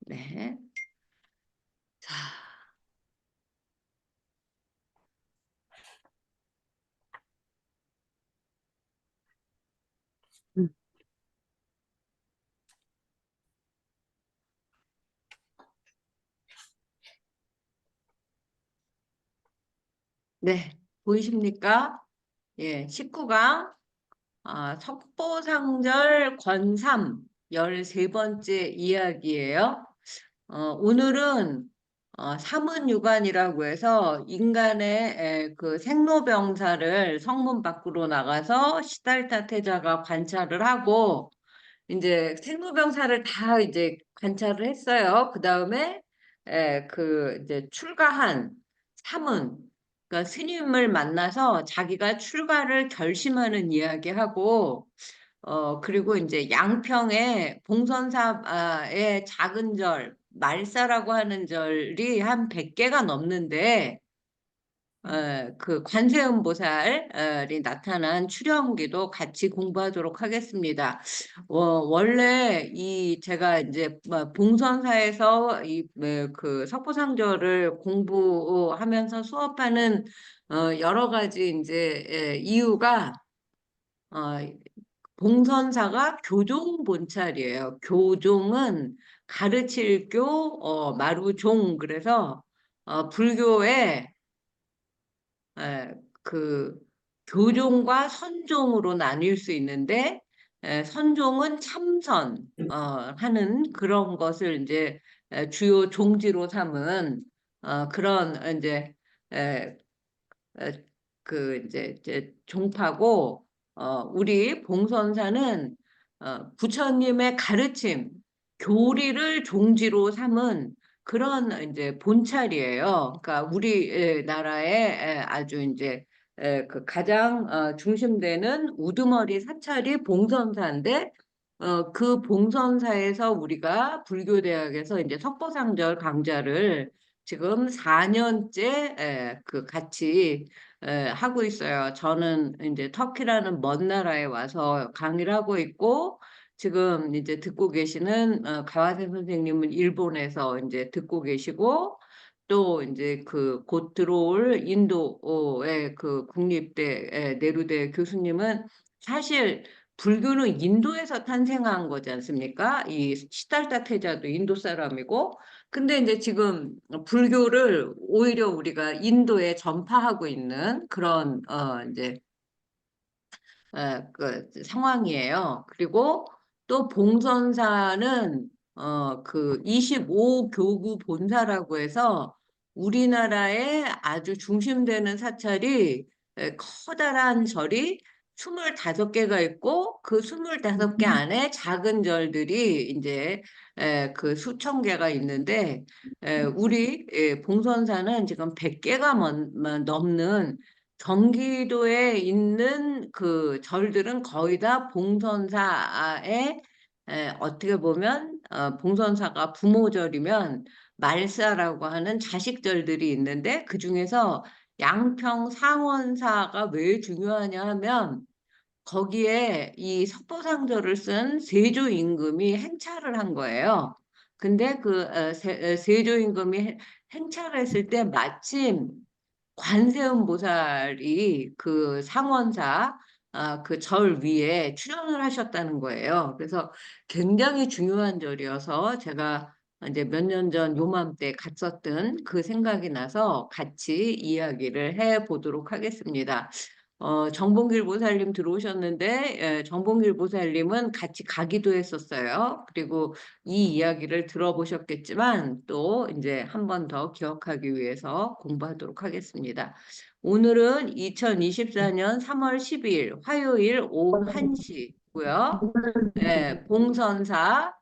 네. 자, 음. 네. 보이십니까? 예, 19강 석보상절 권삼 13번째 이야기예요. 오늘은 사문유관이라고 해서 인간의 그 생로병사를 성문 밖으로 나가서 시달타 태자가 관찰을 하고 이제 생로병사를 다 이제 관찰을 했어요. 그 다음에 그 이제 출가한 사문, 그러니까 스님을 만나서 자기가 출가를 결심하는 이야기하고 그리고 이제 양평에 봉선사의 작은 절, 말사라고 하는 절이 한 100개가 넘는데 그 관세음 보살이 나타난 출연기도 같이 공부하도록 하겠습니다. 원래 이 제가 이제 뭐 봉선사에서 그 석보상절을 공부하면서 수업하는 여러 가지 이제 이유가 어, 봉선사가 교종 본찰이에요. 교종은 가르칠 교, 마루종 그래서 불교에 그 교종과 선종으로 나뉠 수 있는데 선종은 참선 하는 그런 것을 이제 주요 종지로 삼은 그런 이제 에, 그 이제 종파고 우리 봉선사는 부처님의 가르침 교리를 종지로 삼은 그런 이제 본찰이에요. 그러니까 우리 나라의 아주 이제 그 가장 중심되는 우두머리 사찰이 봉선사인데 그 봉선사에서 우리가 불교대학에서 이제 석보상절 강좌를 지금 4년째 그 같이 하고 있어요. 저는 이제 터키라는 먼 나라에 와서 강의를 하고 있고, 지금 이제 듣고 계시는 가와세 선생님은 일본에서 이제 듣고 계시고, 또 이제 그 곧 들어올 인도의 그 국립대 내루대 교수님은 사실 불교는 인도에서 탄생한 거지 않습니까? 이 시달타 태자도 인도 사람이고, 근데 이제 지금 불교를 오히려 우리가 인도에 전파하고 있는 그런 이제 그 상황이에요. 그리고 또 봉선사는 그 25교구 본사라고 해서 우리나라에 아주 중심되는 사찰이 커다란 절이 25개가 있고 그 25개 안에 작은 절들이 이제 그 수천 개가 있는데 우리 봉선사는 지금 100개가 넘는 경기도에 있는 그 절들은 거의 다 봉선사의 어떻게 보면 봉선사가 부모절이면 말사라고 하는 자식절들이 있는데 그 중에서 양평 상원사가 왜 중요하냐 하면 거기에 이 석보상절을 쓴 세조 임금이 행차를 한 거예요. 근데 그 세조 임금이 행차를 했을 때 마침 관세음 보살이 그 상원사 그 절 위에 출연을 하셨다는 거예요. 그래서 굉장히 중요한 절이어서 제가 이제 몇 년 전 요맘때 갔었던 그 생각이 나서 같이 이야기를 해 보도록 하겠습니다. 정봉길 보살님 들어오셨는데, 정봉길 보살님은 같이 가기도 했었어요. 그리고 이 이야기를 들어보셨겠지만, 또 이제 한 번 더 기억하기 위해서 공부하도록 하겠습니다. 오늘은 2024년 3월 12일 화요일 오후 1시고요. 봉선사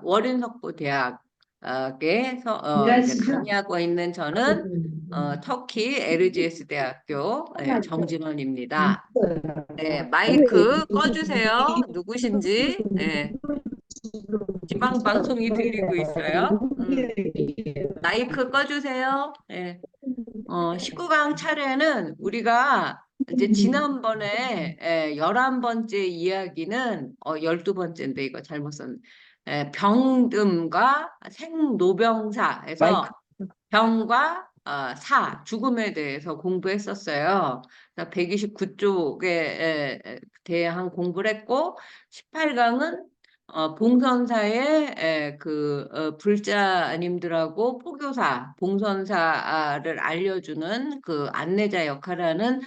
워린석보대학에서 이제 강의하고 있는 저는 터키 LGS 대학교 정진원입니다. 네, 마이크 꺼주세요. 누구신지. 네, 지방 방송이 들리고 있어요. 마이크 꺼주세요. 네. 19강 차례는 우리가 이제 지난번에 11번째 이야기는 12번째인데 이거 잘못 썼네. 병듦과 생로병사에서 병과 사, 죽음에 대해서 공부했었어요. 129쪽에 대한 공부를 했고, 18강은 봉선사의 불자님들하고 포교사, 봉선사를 알려주는 그 안내자 역할하는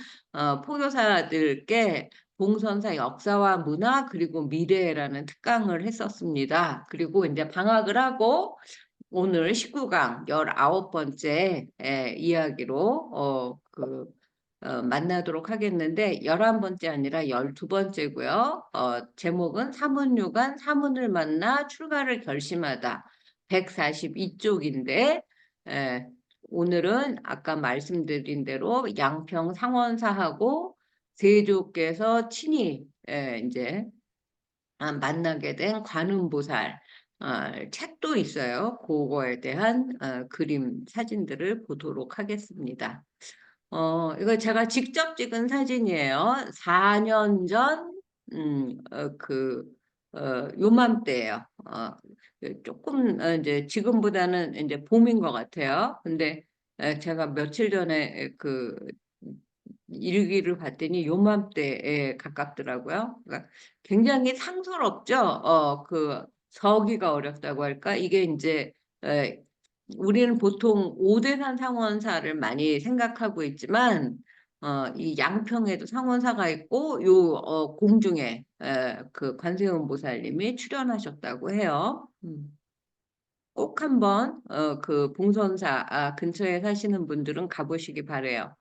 포교사들께 봉선사 역사와 문화 그리고 미래라는 특강을 했었습니다. 그리고 이제 방학을 하고 오늘 19강 19번째 이야기로 만나도록 하겠는데 11번째 아니라 12번째고요. 제목은 사문유관 사문을 만나 출가를 결심하다 142쪽인데 오늘은 아까 말씀드린 대로 양평 상원사하고 세조께서 친히 이제 만나게 된 관음보살 책도 있어요. 그거에 대한 그림 사진들을 보도록 하겠습니다. 이거 제가 직접 찍은 사진이에요. 4년 전, 요맘때예요. 조금, 이제 지금보다는 이제 봄인 것 같아요. 근데 제가 며칠 전에 일기를 봤더니 요맘때에 가깝더라고요. 그러니까 굉장히 상스럽죠. 서기가 어렵다고 할까? 이게 이제, 우리는 보통 오대산 상원사를 많이 생각하고 있지만 이 양평에도 상원사가 있고 요 공중에 그 관세음 보살님이 출연하셨다고 해요. 꼭 한번 그 봉선사 근처에 사시는 분들은 가보시기 바래요.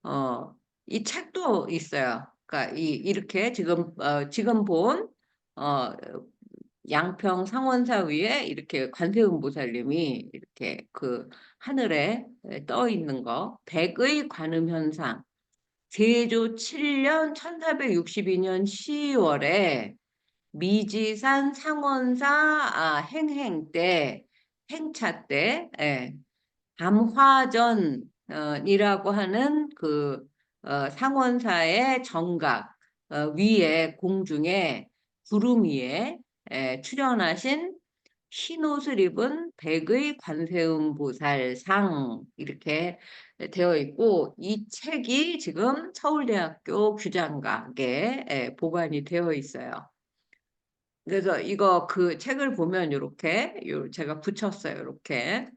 어, 이 책도 있어요. 그러니까 이렇게 지금 본 어, 양평 상원사 위에 이렇게 관세음보살님이 이렇게 그 하늘에 떠 있는 거, 백의 관음 현상. 세조 7년 1462년 10월에 미지산 상원사 행행 때 행차 때 밤화전이라고 하는 상원사의 정각 위에 공중에 구름 위에 출연하신 흰 옷을 입은 백의 관세음 보살상 이렇게 되어 있고 이 책이 지금 서울대학교 규장각에 보관이 되어 있어요. 그래서 이거 그 책을 보면 이렇게 제가 붙였어요. 이렇게.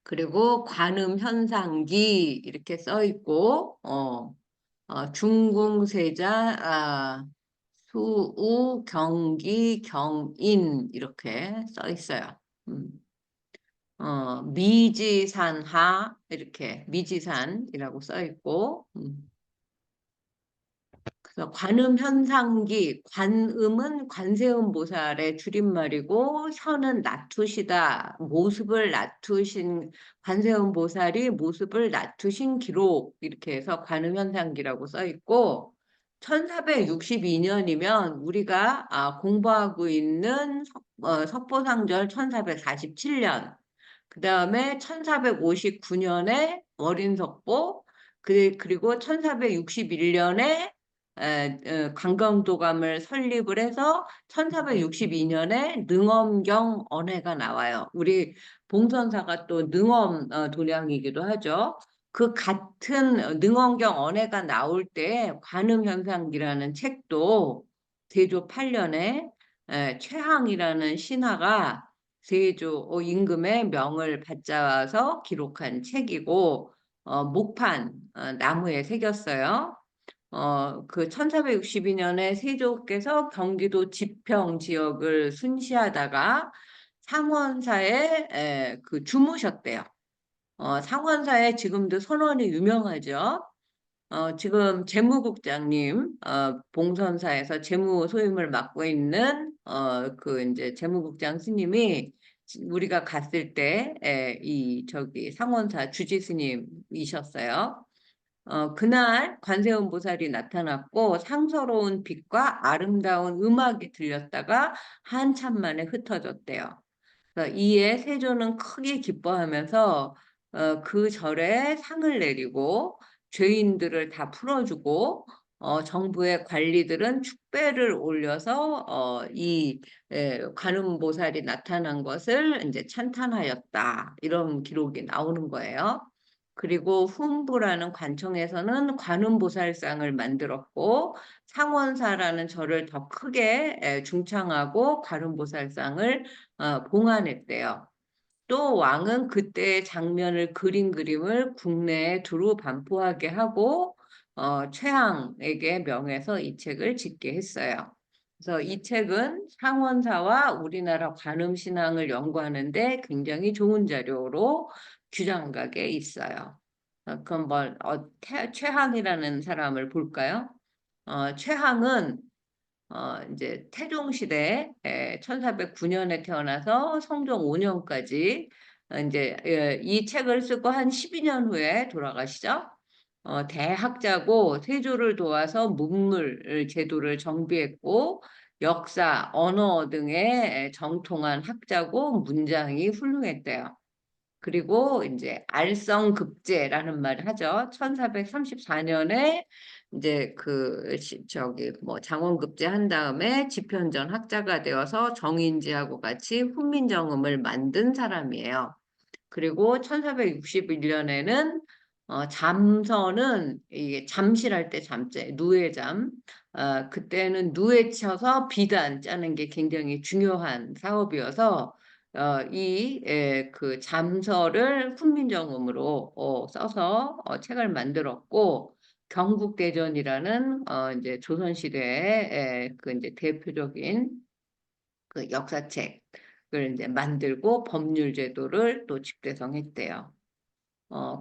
그리고 관음 현상기 이렇게 써 있고 중궁세자 수우 경기 경인 이렇게 써 있어요. 미지산하 이렇게 미지산이라고 써 있고 그래서 관음 현상기, 관음은 관세음 보살의 줄임말이고 현은 낮추시다, 모습을 낮추신 관세음 보살이 모습을 낮추신 기록 이렇게 해서 관음 현상기라고 써 있고 1462년이면 우리가 공부하고 있는 석보상절 1447년 그 다음에 1459년에 월인석보 그리고 1461년에 관광도감을 설립을 해서 1462년에 능엄경 언해가 나와요. 우리 봉선사가 또 능엄 도량이기도 하죠. 그 같은 능엄경 언해가 나올 때 관음현상기라는 책도 세조 8년에 최항이라는 신하가 세조 임금의 명을 받잡아서 기록한 책이고 목판 나무에 새겼어요. 그 1462년에 세조께서 경기도 지평 지역을 순시하다가 상원사에 주무셨대요. 상원사에 지금도 선원이 유명하죠. 지금 재무국장님, 봉선사에서 재무 소임을 맡고 있는 이제 재무국장 스님이 우리가 갔을 때 저기 상원사 주지 스님이셨어요. 그날 관세음 보살이 나타났고 상서로운 빛과 아름다운 음악이 들렸다가 한참 만에 흩어졌대요. 이에 세조는 크게 기뻐하면서 그 절에 상을 내리고 죄인들을 다 풀어주고 정부의 관리들은 축배를 올려서 이 관음보살이 나타난 것을 이제 찬탄하였다. 이런 기록이 나오는 거예요. 그리고 훈부라는 관청에서는 관음보살상을 만들었고 상원사라는 절을 더 크게 중창하고 관음보살상을 봉안했대요. 또 왕은 그때의 장면을 그린 그림을 국내에 두루 반포하게 하고 최항에게 명해서 이 책을 짓게 했어요. 그래서 이 책은 상원사와 우리나라 관음신앙을 연구하는데 굉장히 좋은 자료로 규장각에 있어요. 그럼 최항이라는 사람을 볼까요? 최항은 이제 태종시대 1409년에 태어나서 성종 5년까지 이제 이 책을 쓰고 한 12년 후에 돌아가시죠. 대학자고 세조를 도와서 문물 제도를 정비했고 역사, 언어 등에 정통한 학자고 문장이 훌륭했대요. 그리고 이제 알성급제라는 말을 하죠. 1434년에 이제 저기 뭐 장원급제 한 다음에 집현전 학자가 되어서 정인지하고 같이 훈민정음을 만든 사람이에요. 그리고 1461년에는 잠서는 이게 잠실할 때 잠재 누에잠 그때는 누에 쳐서 비단 짜는 게 굉장히 중요한 사업이어서 그 잠서를 훈민정음으로 써서 책을 만들었고 경국대전이라는 이제 조선시대의 그 이제 대표적인 그 역사책을 이제 만들고 법률 제도를 또 집대성했대요.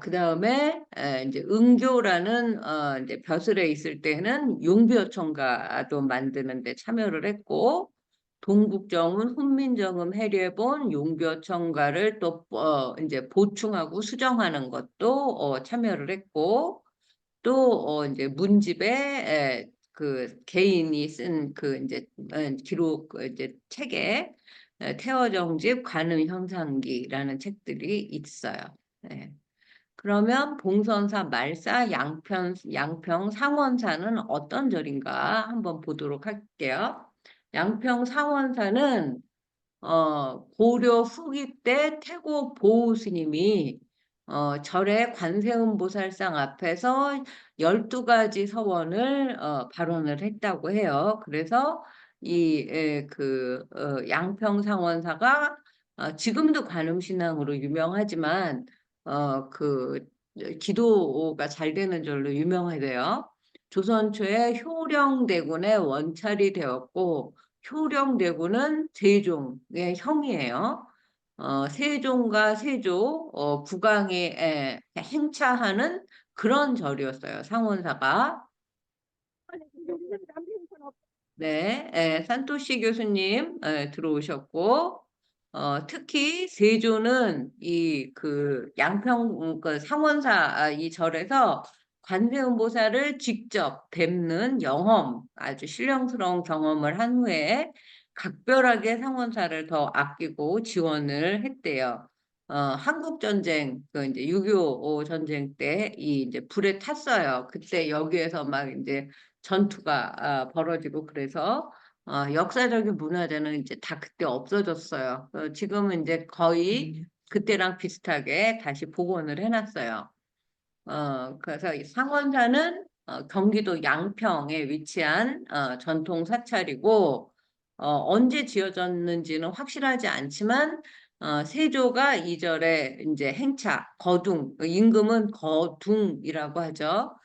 그 다음에 이제 응교라는 이제 벼슬에 있을 때는 용비어천가도 만드는데 참여를 했고 동국정은 훈민정음 해례본 용비어천가를 또 이제 보충하고 수정하는 것도 참여를 했고 또 이제 문집에 그 개인이 쓴 그 이제 기록 이제 책에 태어정집 관음 형상기라는 책들이 있어요. 네. 그러면 봉선사 말사 양평 상원사는 어떤 절인가 한번 보도록 할게요. 양평 상원사는 고려 후기 때 태고 보우 스님이 절의 관세음보살상 앞에서 12가지 서원을 발언을 했다고 해요. 그래서 양평상원사가 지금도 관음신앙으로 유명하지만 그 기도가 잘 되는 절로 유명하대요. 조선 초에 효령대군의 원찰이 되었고 효령대군은 세종의 형이에요. 세종과 세조 국왕이 행차하는 그런 절이었어요. 상원사가. 네, 산토시 교수님 들어오셨고 특히 세조는 이 그 양평 그 상원사 이 절에서 관세음보살을 직접 뵙는 영험 아주 신령스러운 경험을 한 후에 각별하게 상원사를 더 아끼고 지원을 했대요. 한국 전쟁 그 이제 6.25 전쟁 때 이 이제 불에 탔어요. 그때 여기에서 막 이제 전투가 벌어지고 그래서 역사적인 문화재는 이제 다 그때 없어졌어요. 지금은 이제 거의 그때랑 비슷하게 다시 복원을 해놨어요. 그래서 이 상원사는 경기도 양평에 위치한 전통 사찰이고 언제 지어졌는지는 확실하지 않지만 세조가 이절에 이제 행차 거둥 임금은 거둥이라고 하죠.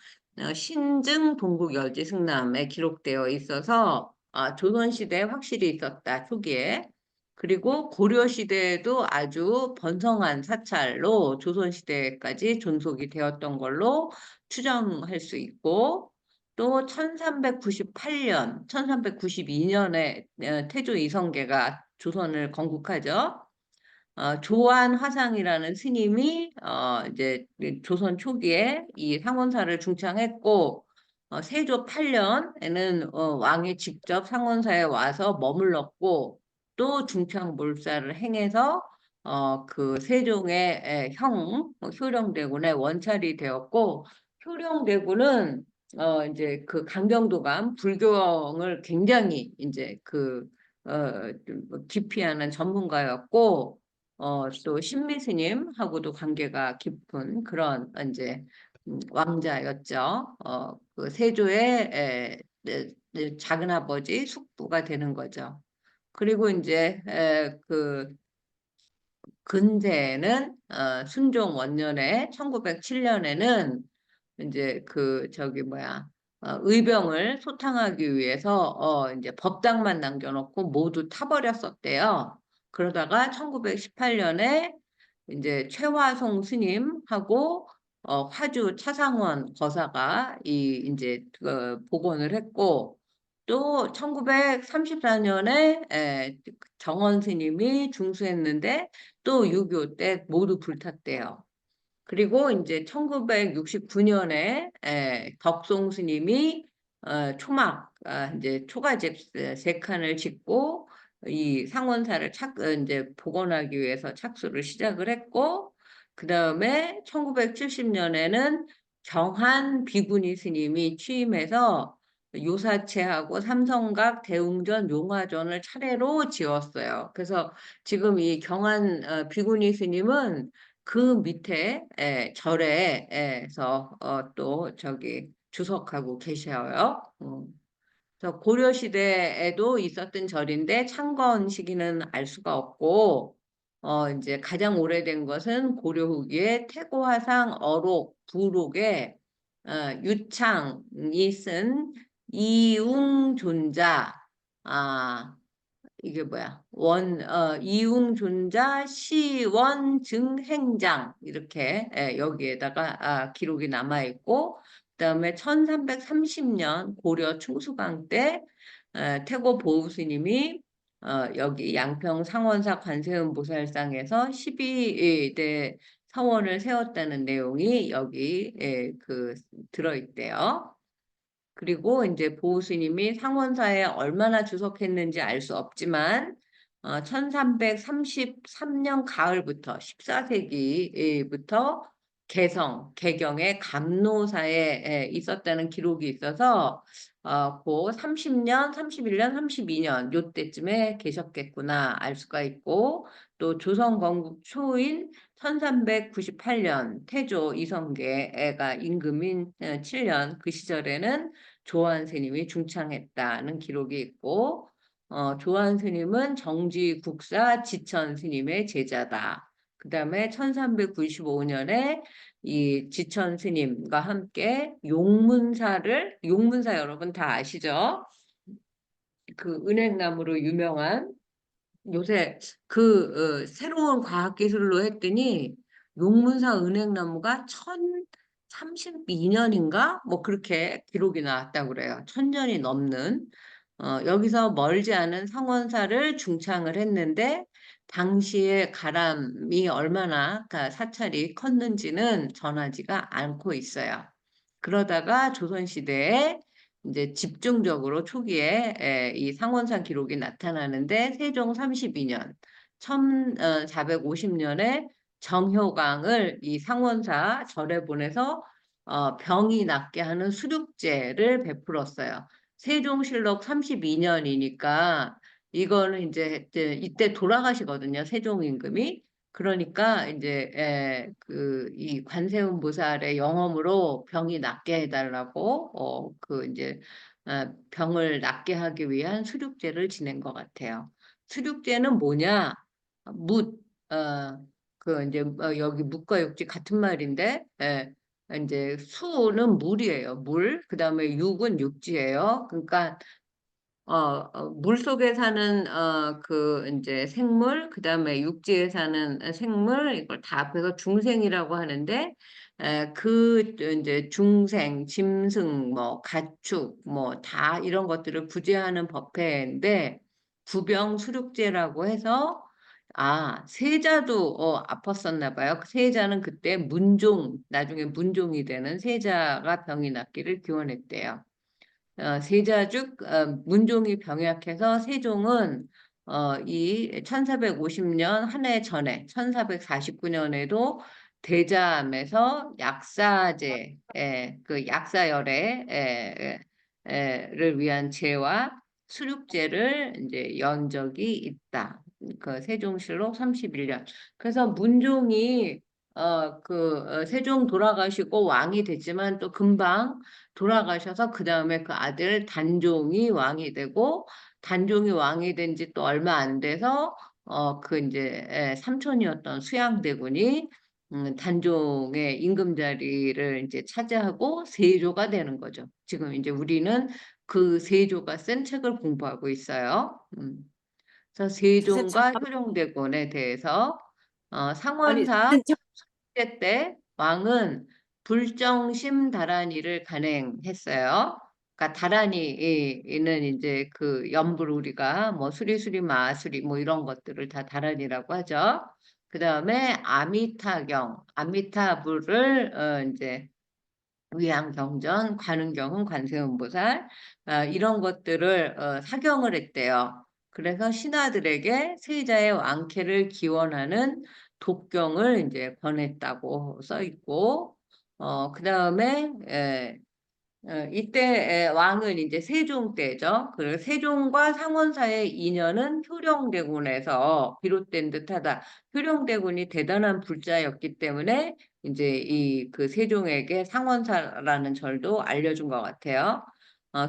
신증 동국열지 승남에 기록되어 있어서 조선시대에 확실히 있었다 초기에. 그리고 고려시대에도 아주 번성한 사찰로 조선시대까지 존속이 되었던 걸로 추정할 수 있고 또 1398년, 1392년에 태조 이성계가 조선을 건국하죠. 조안 화상이라는 스님이 이제 조선 초기에 이 상원사를 중창했고 세조 8년에는 왕이 직접 상원사에 와서 머물렀고 또 중창몰사를 행해서 그 세종의 형 효령대군의 원찰이 되었고 효령대군은 이제 그 강경도감 불교를 굉장히 이제 좀 기피하는 전문가였고 또 신미스님하고도 관계가 깊은 그런 이제 왕자였죠. 그 세조의 작은 아버지 숙부가 되는 거죠. 그리고 이제 그 근대에는 순종 원년에 1907년에는 이제 그 저기 뭐야 의병을 소탕하기 위해서 이제 법당만 남겨놓고 모두 타버렸었대요. 그러다가 1918년에 이제 최화송 스님하고 화주 차상원 거사가 이 이제 복원을 했고 또 1934년에 정원 스님이 중수했는데 또 6.25 때 모두 불탔대요. 그리고 이제 1969년에 덕송 스님이 초막 이제 초가집 세 칸을 짓고 이 상원사를 이제 복원하기 위해서 착수를 시작을 했고 그 다음에 1970년에는 경한 비구니 스님이 취임해서 요사체하고 삼성각, 대웅전, 용화전을 차례로 지었어요. 그래서 지금 이 경한 비구니 스님은 그 밑에 절에서 또 저기 주석하고 계셔요. 그래서 고려 시대에도 있었던 절인데 창건 시기는 알 수가 없고 이제 가장 오래된 것은 고려 후기에 태고화상 어록 부록에 유창이 쓴 이웅존자 아 이게 뭐야? 이웅존자 시원증행장 이렇게 여기에다가 기록이 남아 있고 그다음에 1330년 고려 충수강 때 태고 보우스님이 여기 양평 상원사 관세음 보살상에서 12대 서원을 세웠다는 내용이 여기 들어 있대요. 그리고 이제 보호스님이 상원사에 얼마나 주석했는지 알 수 없지만 1333년 가을부터 14세기부터 개경의 감로사에 있었다는 기록이 있어서 그 30년, 31년, 32년 요때쯤에 계셨겠구나 알 수가 있고 또 조선 건국 초인 1398년 태조 이성계가 임금인 7년 그 시절에는 조한 스님이 중창했다는 기록이 있고 조한 스님은 정지 국사 지천 스님의 제자다. 그 다음에 1395년에 이 지천 스님과 함께 용문사 여러분 다 아시죠? 그 은행나무로 유명한 요새 새로운 과학기술로 했더니 용문사 은행나무가 1032년인가? 뭐 그렇게 기록이 나왔다고 그래요. 1000년이 넘는. 여기서 멀지 않은 상원사를 중창을 했는데 당시에 가람이 얼마나 사찰이 컸는지는 전하지가 않고 있어요. 그러다가 조선시대에 이제 집중적으로 초기에 이 상원사 기록이 나타나는데 세종 32년 1450년에 정효강을 이 상원사 절에 보내서 병이 낫게 하는 수륙제를 베풀었어요. 세종실록 32년이니까 이거는 이제 이때 돌아가시거든요. 세종 임금이. 그러니까 이제 이 관세음 보살의 영험으로 병이 낫게 해달라고 이제 병을 낫게 하기 위한 수륙제를 지낸 것 같아요. 수륙제는 뭐냐? 묻, 이제 여기 묵과 육지 같은 말인데 이제 수는 물이에요. 물. 그다음에 육은 육지예요. 그러니까 물 속에 사는 이제 생물, 그다음에 육지에 사는 생물 이걸 다 합해서 중생이라고 하는데 이제 중생, 짐승, 뭐 가축, 뭐 다 이런 것들을 구제하는 법회인데 구병수륙제라고 해서 세자도 아팠었나 봐요. 세자는 그때 나중에 문종이 되는 세자가 병이 낫기를 기원했대요. 세자죽 문종이 병약해서 세종은 이 1450년 한 해 전에 1449년에도 대자암에서 약사제, 그 약사열애, 를 위한 제와 수륙제를 이제 연 적이 있다. 그 세종실록 31년. 그래서 문종이 세종 돌아가시고 왕이 됐지만 또 금방 돌아가셔서 그 다음에 그 아들 단종이 왕이 되고 단종이 왕이 된 지 또 얼마 안 돼서 그 이제 삼촌이었던 수양대군이 단종의 임금자리를 이제 차지하고 세조가 되는 거죠. 지금 이제 우리는 그 세조가 쓴 책을 공부하고 있어요. 그래서 선생님, 세종과 잠깐, 효령대군에 대해서 아니, 상원사 선생님, 숙제 때 왕은 불정심 다란이를 간행했어요. 그러니까 다란이는 이제 그 염불 우리가 뭐 수리수리 마수리 뭐 이런 것들을 다 다란이라고 하죠. 그 다음에 아미타경, 아미타불을 이제 위양경전, 관운경은 관세음보살 이런 것들을 사경을 했대요. 그래서 신하들에게 세자의 왕쾌를 기원하는 독경을 이제 권했다고 써 있고 그 다음에 이때 왕은 이제 세종 때죠. 그 세종과 상원사의 인연은 효령대군에서 비롯된 듯하다. 효령대군이 대단한 불자였기 때문에 이제 이 그 세종에게 상원사라는 절도 알려준 것 같아요.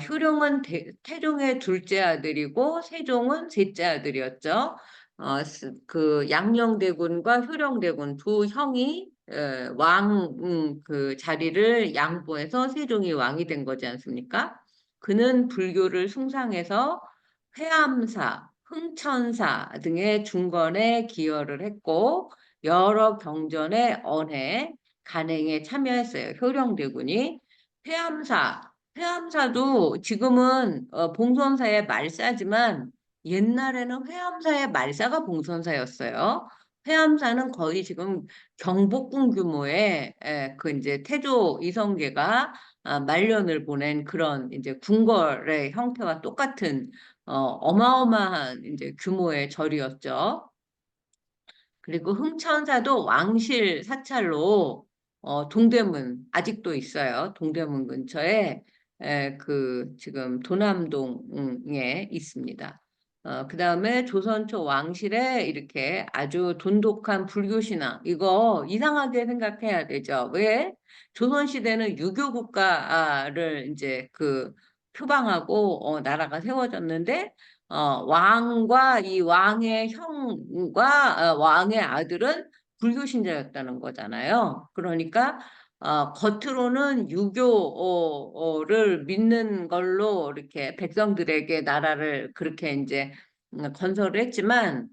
효령은 태종의 둘째 아들이고 세종은 셋째 아들이었죠. 그 양녕대군과 효령대군 두 형이 그 자리를 양보해서 세종이 왕이 된 거지 않습니까? 그는 불교를 숭상해서 회암사, 흥천사 등의 중건에 기여를 했고 여러 경전의 언해, 간행에 참여했어요. 효령대군이 회암사도 지금은 봉선사의 말사지만 옛날에는 회암사의 말사가 봉선사였어요. 회암사는 거의 지금 경복궁 규모의 그 이제 태조 이성계가 말년을 보낸 그런 이제 궁궐의 형태와 똑같은 어마어마한 이제 규모의 절이었죠. 그리고 흥천사도 왕실 사찰로 동대문 아직도 있어요. 동대문 근처에 그 지금 도남동에 있습니다. 그다음에 조선 초 왕실에 이렇게 아주 돈독한 불교 신앙 이거 이상하게 생각해야 되죠. 왜? 조선 시대는 유교 국가를 이제 그 표방하고 나라가 세워졌는데 왕과 이 왕의 형과 왕의 아들은 불교 신자였다는 거잖아요. 그러니까 겉으로는 유교를 믿는 걸로 이렇게 백성들에게 나라를 그렇게 이제 건설을 했지만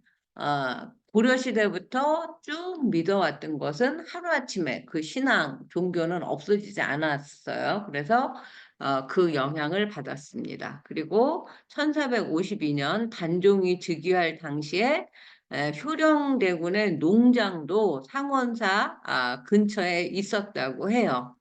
고려 시대부터 쭉 믿어왔던 것은 하루아침에 그 신앙, 종교는 없어지지 않았어요. 그래서 그 영향을 받았습니다. 그리고 1452년 단종이 즉위할 당시에 효령대군의 농장도 상원사 근처에 있었다고 해요.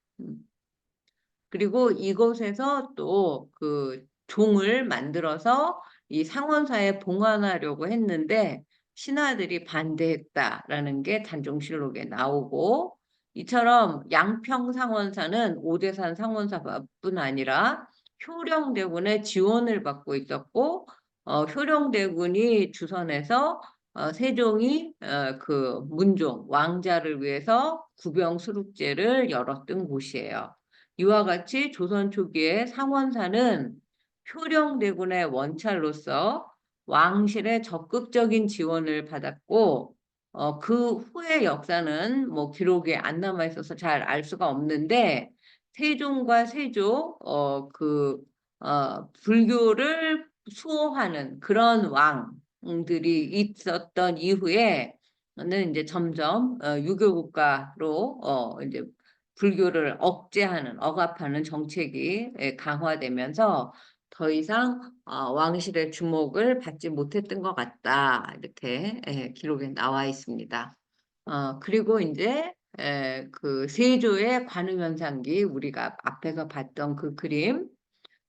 그리고 이곳에서 또 그 종을 만들어서 이 상원사에 봉안하려고 했는데 신하들이 반대했다라는 게 단종실록에 나오고 이처럼 양평 상원사는 오대산 상원사뿐 아니라 효령대군의 지원을 받고 있었고 효령대군이 주선해서 세종이 그 문종 왕자를 위해서 구병수록제를 열었던 곳이에요. 이와 같이 조선 초기에 상원사는 효령대군의 원찰로서 왕실의 적극적인 지원을 받았고 그 후의 역사는 뭐 기록에 안 남아 있어서 잘 알 수가 없는데 세종과 세조 불교를 수호하는 그런 왕들이 있었던 이후에는 이제 점점 유교 국가로 이제 불교를 억제하는, 억압하는 정책이 강화되면서 더 이상 왕실의 주목을 받지 못했던 것 같다. 이렇게 기록에 나와 있습니다. 그리고 이제 그 세조의 관음현상기 우리가 앞에서 봤던 그 그림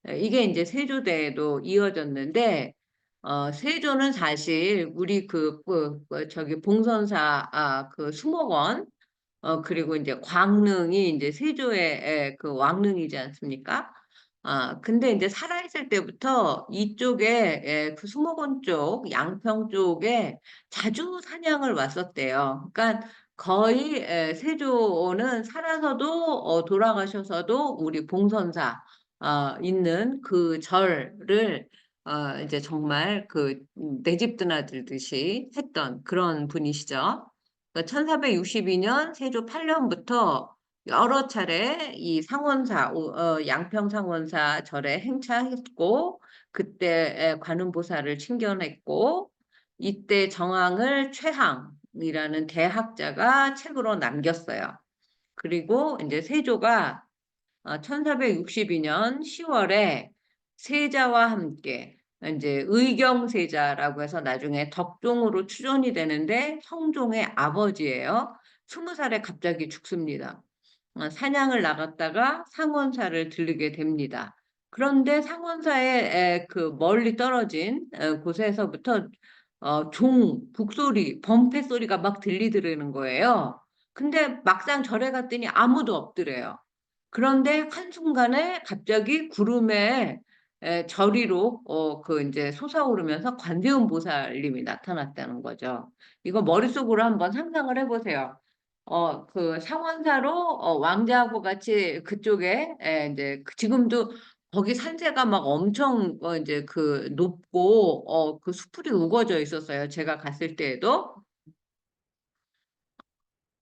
이게 이제 세조대에도 이어졌는데 세조는 사실 우리 저기 봉선사 그 수목원 그리고 이제 광릉이 이제 세조의 그 왕릉이지 않습니까? 근데 이제 살아있을 때부터 이쪽에, 그 수목원 쪽, 양평 쪽에 자주 사냥을 왔었대요. 그러니까 거의 세조는 살아서도, 돌아가셔서도 우리 봉선사, 있는 그 절을, 이제 정말 내 집 드나들듯이 했던 그런 분이시죠. 1462년 세조 8년부터 여러 차례 이 양평 상원사 절에 행차했고, 그때 관음보살을 친견했고, 이때 정황을 최항이라는 대학자가 책으로 남겼어요. 그리고 이제 세조가 1462년 10월에 세자와 함께 이제 의경세자라고 해서 나중에 덕종으로 추존이 되는데 성종의 아버지예요. 20살에 갑자기 죽습니다. 사냥을 나갔다가 상원사를 들르게 됩니다. 그런데 상원사의 그 멀리 떨어진 곳에서부터 북소리, 범패 소리가 막 들리더라는 거예요. 근데 막상 절에 갔더니 아무도 없더래요. 그런데 한순간에 갑자기 구름에 저리로 이제 솟아오르면서 관세음 보살님이 나타났다는 거죠. 이거 머릿속으로 한번 상상을 해보세요. 그 상원사로 왕자하고 같이 그쪽에 이제 지금도 거기 산세가 막 엄청 이제 그 높고 그 수풀이 우거져 있었어요. 제가 갔을 때에도.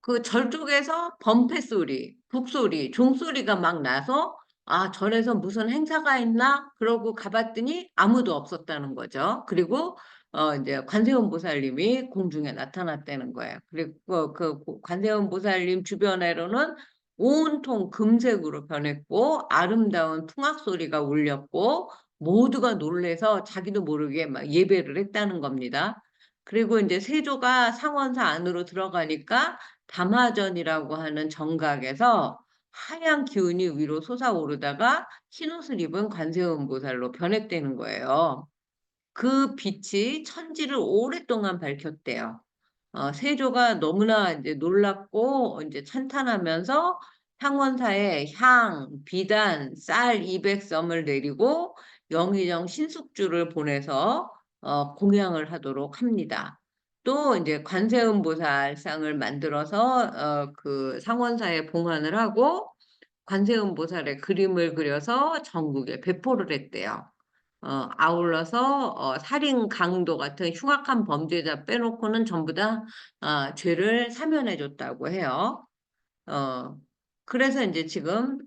그 절 쪽에서 범패 소리, 북소리, 종소리가 막 나서 절에서 무슨 행사가 있나? 그러고 가봤더니 아무도 없었다는 거죠. 그리고 이제 관세음 보살님이 공중에 나타났다는 거예요. 그리고 그 관세음 보살님 주변으로는 온통 금색으로 변했고 아름다운 풍악 소리가 울렸고 모두가 놀래서 자기도 모르게 막 예배를 했다는 겁니다. 그리고 이제 세조가 상원사 안으로 들어가니까 담화전이라고 하는 정각에서 하얀 기운이 위로 솟아오르다가 흰옷을 입은 관세음 보살로 변했다는 거예요. 그 빛이 천지를 오랫동안 밝혔대요. 세조가 너무나 이제 놀랍고 이제 찬탄하면서 상원사에 향, 비단, 쌀 200섬을 내리고 영의정 신숙주를 보내서 공양을 하도록 합니다. 또 이제 관세음 보살상을 만들어서 그 상원사에 봉안을 하고 관세음 보살의 그림을 그려서 전국에 배포를 했대요. 아울러서 살인, 강도 같은 흉악한 범죄자 빼놓고는 전부 다 죄를 사면해 줬다고 해요. 어, 그래서 이제 지금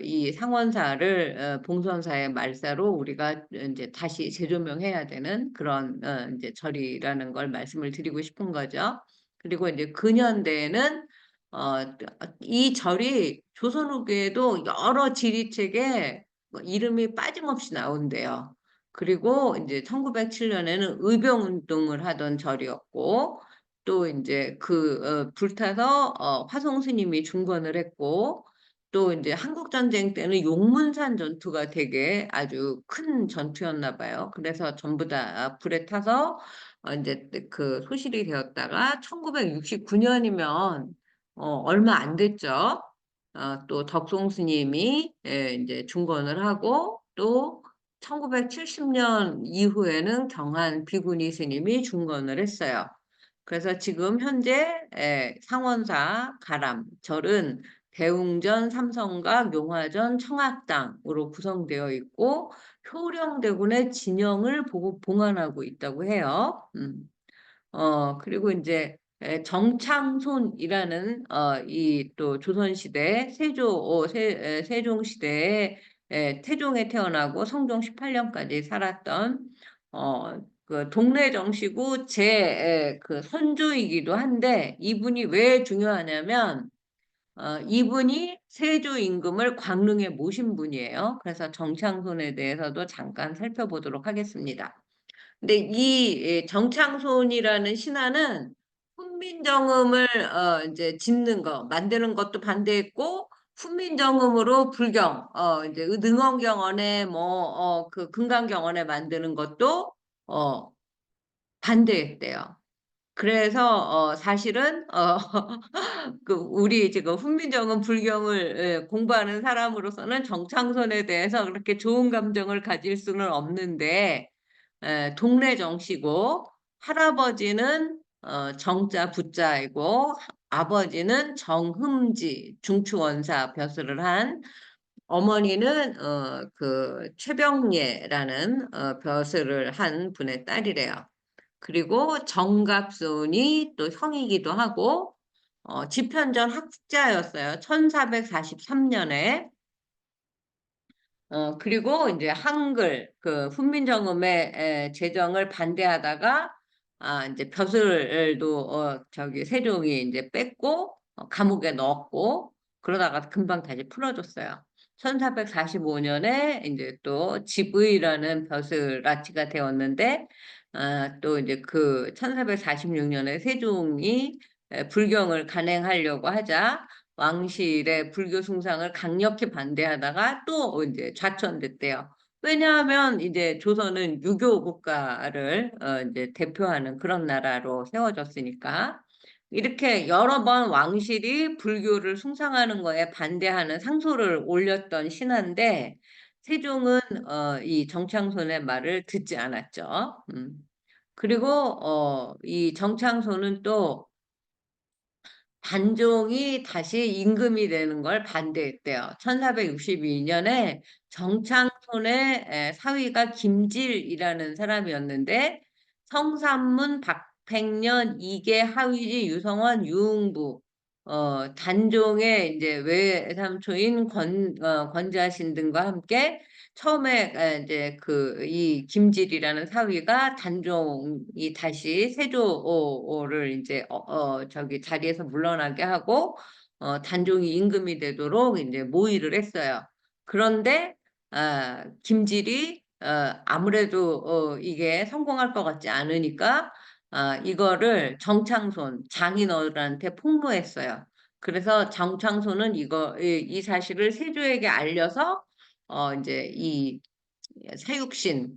이 상원사를 봉선사의 말사로 우리가 이제 다시 재조명해야 되는 그런 이제 절이라는 걸 말씀을 드리고 싶은 거죠. 그리고 이제 근현대에는 어, 이 절이 조선 후기에도 여러 지리책에 뭐 이름이 빠짐없이 나온대요. 그리고 이제 1907년에는 의병운동을 하던 절이었고 또 이제 불타서 화성 스님이 중건을 했고 또 이제 한국 전쟁 때는 용문산 전투가 되게 아주 큰 전투였나 봐요. 그래서 전부 다 불에 타서 이제 그 소실이 되었다가 1969년이면 얼마 안 됐죠. 또 덕송 스님이 이제 중건을 하고 또 1970년 이후에는 경한 비구니 스님이 중건을 했어요. 그래서 지금 현재 상원사 가람절은 대웅전, 삼성각, 용화전, 청학당으로 구성되어 있고 효령대군의 진영을 보고 봉안하고 있다고 해요. 그리고 이제 정창손이라는 이 또 조선시대 세종시대에 태종에 태어나고 성종 18년까지 살았던 그 동래 정시고 제 그 선조이기도 한데 이분이 왜 중요하냐면 이분이 세조 임금을 광릉에 모신 분이에요. 그래서 정창손에 대해서도 잠깐 살펴보도록 하겠습니다. 근데 이 정창손이라는 신하는 훈민정음을 이제 짓는 거, 만드는 것도 반대했고 훈민정음으로 불경, 이제 능원경언에 그 금강경언에 만드는 것도 어, 반대했대요. 그래서 사실은 그 우리 지금 훈민정음 불경을 공부하는 사람으로서는 정창손에 대해서 그렇게 좋은 감정을 가질 수는 없는데 동네 정씨고 할아버지는 정자 부자이고 아버지는 정흠지 중추원사 벼슬을 한 어머니는 그 최병예라는 벼슬을 한 분의 딸이래요. 그리고 정갑순이 또 형이기도 하고 집현전 학자였어요. 1443년에. 그리고 이제 한글, 그 훈민정음의 제정을 반대하다가, 이제 벼슬도, 저기 세종이 이제 뺐고, 감옥에 넣었고, 그러다가 금방 다시 풀어줬어요. 1445년에 이제 또 집의라는 벼슬아치가 되었는데, 또 이제 그 1446년에 세종이 불경을 간행하려고 하자, 왕실의 불교 숭상을 강력히 반대하다가 또 이제 좌천됐대요. 왜냐하면 이제 조선은 유교 국가를 이제 대표하는 그런 나라로 세워졌으니까 이렇게 여러 번 왕실이 불교를 숭상하는 거에 반대하는 상소를 올렸던 신하인데 세종은 이 정창손의 말을 듣지 않았죠. 그리고 이 정창손은 또 단종이 다시 임금이 되는 걸 반대했대요. 1462년에 정창손의 사위가 김질이라는 사람이었는데 성삼문, 박팽년, 이계, 하위지, 유성원, 유흥부 단종의 이제 외삼촌인 권자신 등과 함께 처음에 이제 그 이 김질이라는 사위가 단종이 다시 세조를 이제 저기 자리에서 물러나게 하고 단종이 임금이 되도록 이제 모의를 했어요. 그런데 김질이 아무래도 이게 성공할 것 같지 않으니까 이거를 정창손 장인어른한테 폭로했어요. 그래서 정창손은 이 사실을 세조에게 알려서 이제 이 사육신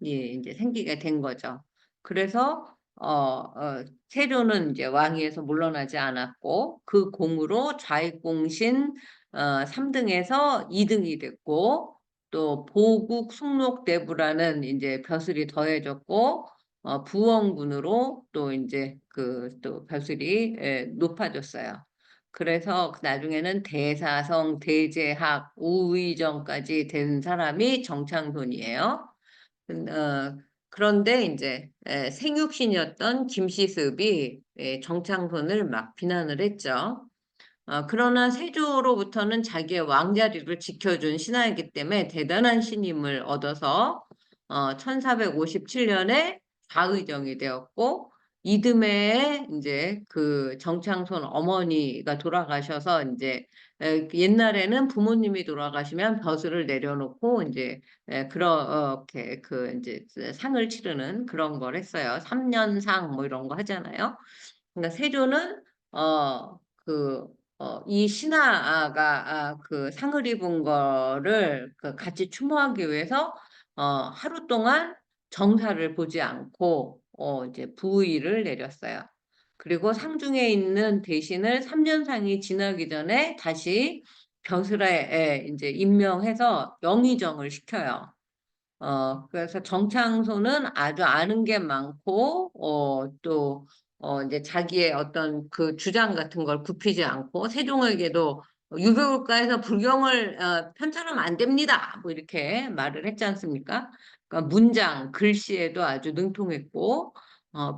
이 이제 생기게 된 거죠. 그래서 세조는 이제 왕위에서 물러나지 않았고 그 공으로 좌익공신 3등에서 2등이 됐고 또 보국 숙록대부라는 이제 벼슬이 더해졌고 부원군으로 또 이제 그 또 벼슬이 높아졌어요. 그래서 나중에는 대사성, 대제학, 우의정까지 된 사람이 정창손이에요. 그런데 이제 생육신이었던 김시습이 정창손을 막 비난을 했죠. 그러나 세조로부터는 자기의 왕자리를 지켜준 신하이기 때문에 대단한 신임을 얻어서 1457년에 좌의정이 되었고 이듬해에 이제 그 정창손 어머니가 돌아가셔서 이제 옛날에는 부모님이 돌아가시면 벼슬을 내려놓고 이제 그렇게 그 이제 상을 치르는 그런 걸 했어요. 3년상 뭐 이런 거 하잖아요. 그러니까 세조는 그 이 신하가 그 상을 입은 거를 그 같이 추모하기 위해서 하루 동안 정사를 보지 않고 이제 부의를 내렸어요. 그리고 상중에 있는 대신을 3년상이 지나기 전에 다시 벼슬에 이제 임명해서 영의정을 시켜요. 그래서 정창소는 아주 아는 게 많고, 이제 자기의 어떤 그 주장 같은 걸 굽히지 않고, 세종에게도 유교국가에서 불경을 편찬하면 안 됩니다. 뭐 이렇게 말을 했지 않습니까? 그러니까 문장, 글씨에도 아주 능통했고,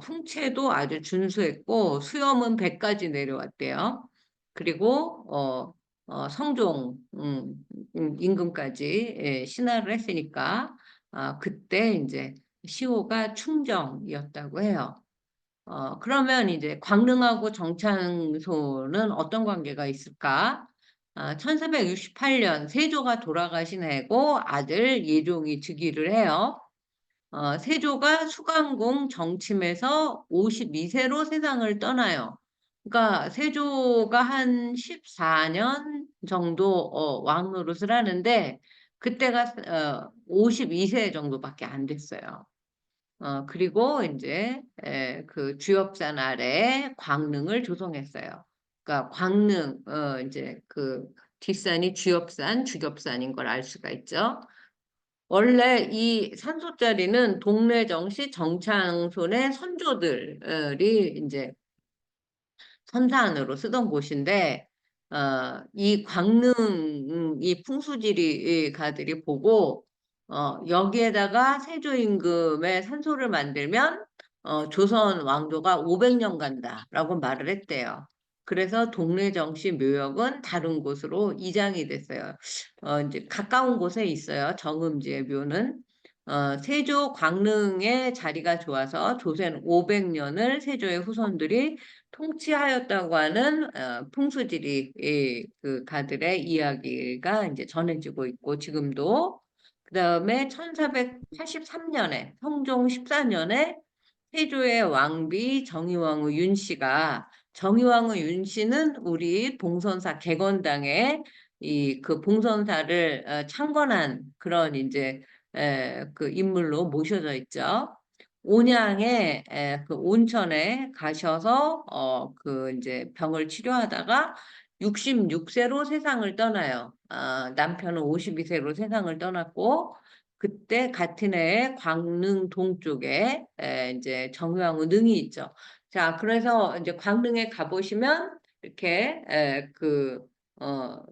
풍채도 아주 준수했고, 수염은 100까지 내려왔대요. 그리고, 성종, 임금까지 신하를 했으니까, 그때 이제 시호가 충정이었다고 해요. 그러면 이제 광릉하고 정창소는 어떤 관계가 있을까? 1468년 세조가 돌아가신 해고 아들 예종이 즉위를 해요. 세조가 수강공 정침에서 52세로 세상을 떠나요. 그러니까 세조가 한 14년 정도 왕 노릇을 하는데 그때가 52세 정도밖에 안 됐어요. 그리고 이제 그 주엽산 아래 광릉을 조성했어요. 그러니까 광릉 이제 그 뒷산이 주엽산, 주겹산인 걸 알 수가 있죠. 원래 이 산소자리는 동래정씨 정창손의 선조들이 이제 선산으로 쓰던 곳인데, 이 광릉, 이 풍수지리 가들이 보고, 여기에다가 세조 임금의 산소를 만들면, 조선 왕조가 500년 간다라고 말을 했대요. 그래서 동래정씨 묘역은 다른 곳으로 이장이 됐어요. 이제 가까운 곳에 있어요. 정음지의 묘는. 세조 광릉의 자리가 좋아서 조선 500년을 세조의 후손들이 통치하였다고 하는 풍수지리 그 가들의 이야기가 이제 전해지고 있고 지금도 그다음에 1483년에 성종 14년에 세조의 왕비 정의왕후 윤씨가 정의왕후 윤씨는 우리 봉선사 객원당에 이 그 봉선사를 창건한 그런 이제 그 인물로 모셔져 있죠. 온양에 그 온천에 가셔서 그 이제 병을 치료하다가 66세로 세상을 떠나요. 남편은 52세로 세상을 떠났고 그때 같은 해에 광릉 동쪽에 이제 정유황후 능이 있죠. 자, 그래서 이제 광릉에 가보시면 이렇게 어,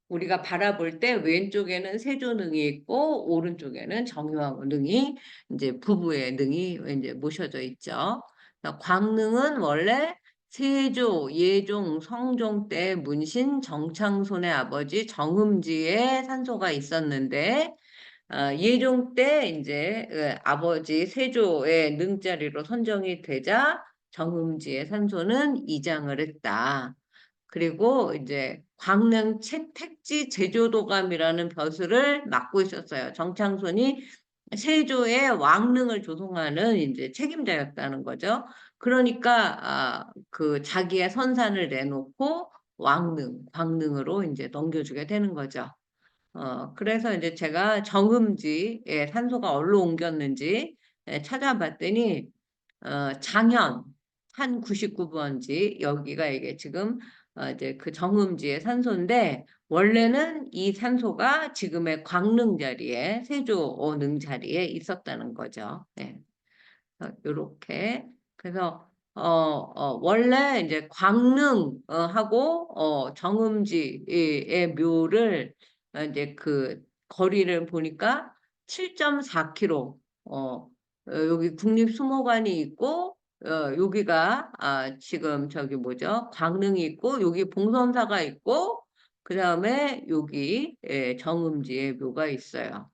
우리가 바라볼 때 왼쪽에는 세조능이 있고 오른쪽에는 정유황후 능이 이제 부부의 능이 이제 모셔져 있죠. 광릉은 원래 세조, 예종, 성종 때 문신 정창손의 아버지 정음지에 산소가 있었는데 예종 때 이제 아버지 세조의 능자리로 선정이 되자 정음지의 산소는 이장을 했다. 그리고 이제 광릉 택지 제조도감이라는 벼슬을 맡고 있었어요. 정창손이 세조의 왕릉을 조성하는 이제 책임자였다는 거죠. 그러니까 그 자기의 선산을 내놓고 광릉으로 이제 넘겨주게 되는 거죠. 그래서 이제 제가 정음지에 산소가 어디로 옮겼는지 찾아봤더니 장현 한 99번지 여기가 이게 지금 이제 그 정음지의 산소인데 원래는 이 산소가 지금의 광릉 자리에 세조능 자리에 있었다는 거죠. 네. 요렇게. 그래서, 원래 이제 광릉, 하고, 정음지의 묘를, 이제 그 거리를 보니까 7.4km, 여기 국립수목관이 있고, 여기가, 지금 저기 뭐죠? 광릉이 있고, 여기 봉선사가 있고, 그 다음에 여기, 정음지의 묘가 있어요.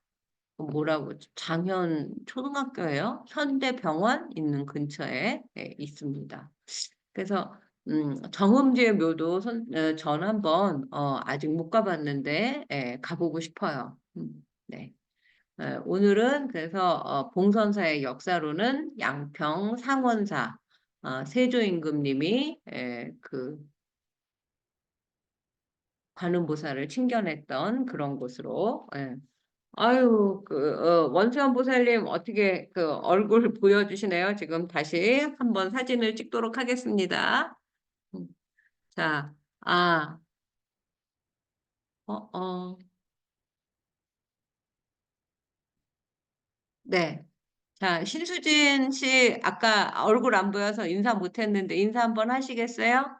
뭐라고 장현 초등학교예요. 현대병원 있는 근처에 있습니다. 그래서 정음지의 묘도 전 한번 아직 못 가봤는데 가보고 싶어요. 네. 오늘은 그래서 봉선사의 역사로는 양평 상원사 세조임금님이 그 관음보살을 친견했던 그런 곳으로 아유, 원수연 보살님, 어떻게 얼굴 보여주시네요. 지금 다시 한번 사진을 찍도록 하겠습니다. 음, 자, 아, 어, 어, 네. 자, 신수진 씨, 아까 얼굴 안 보여서 인사 못 했는데 인사 한번 하시겠어요?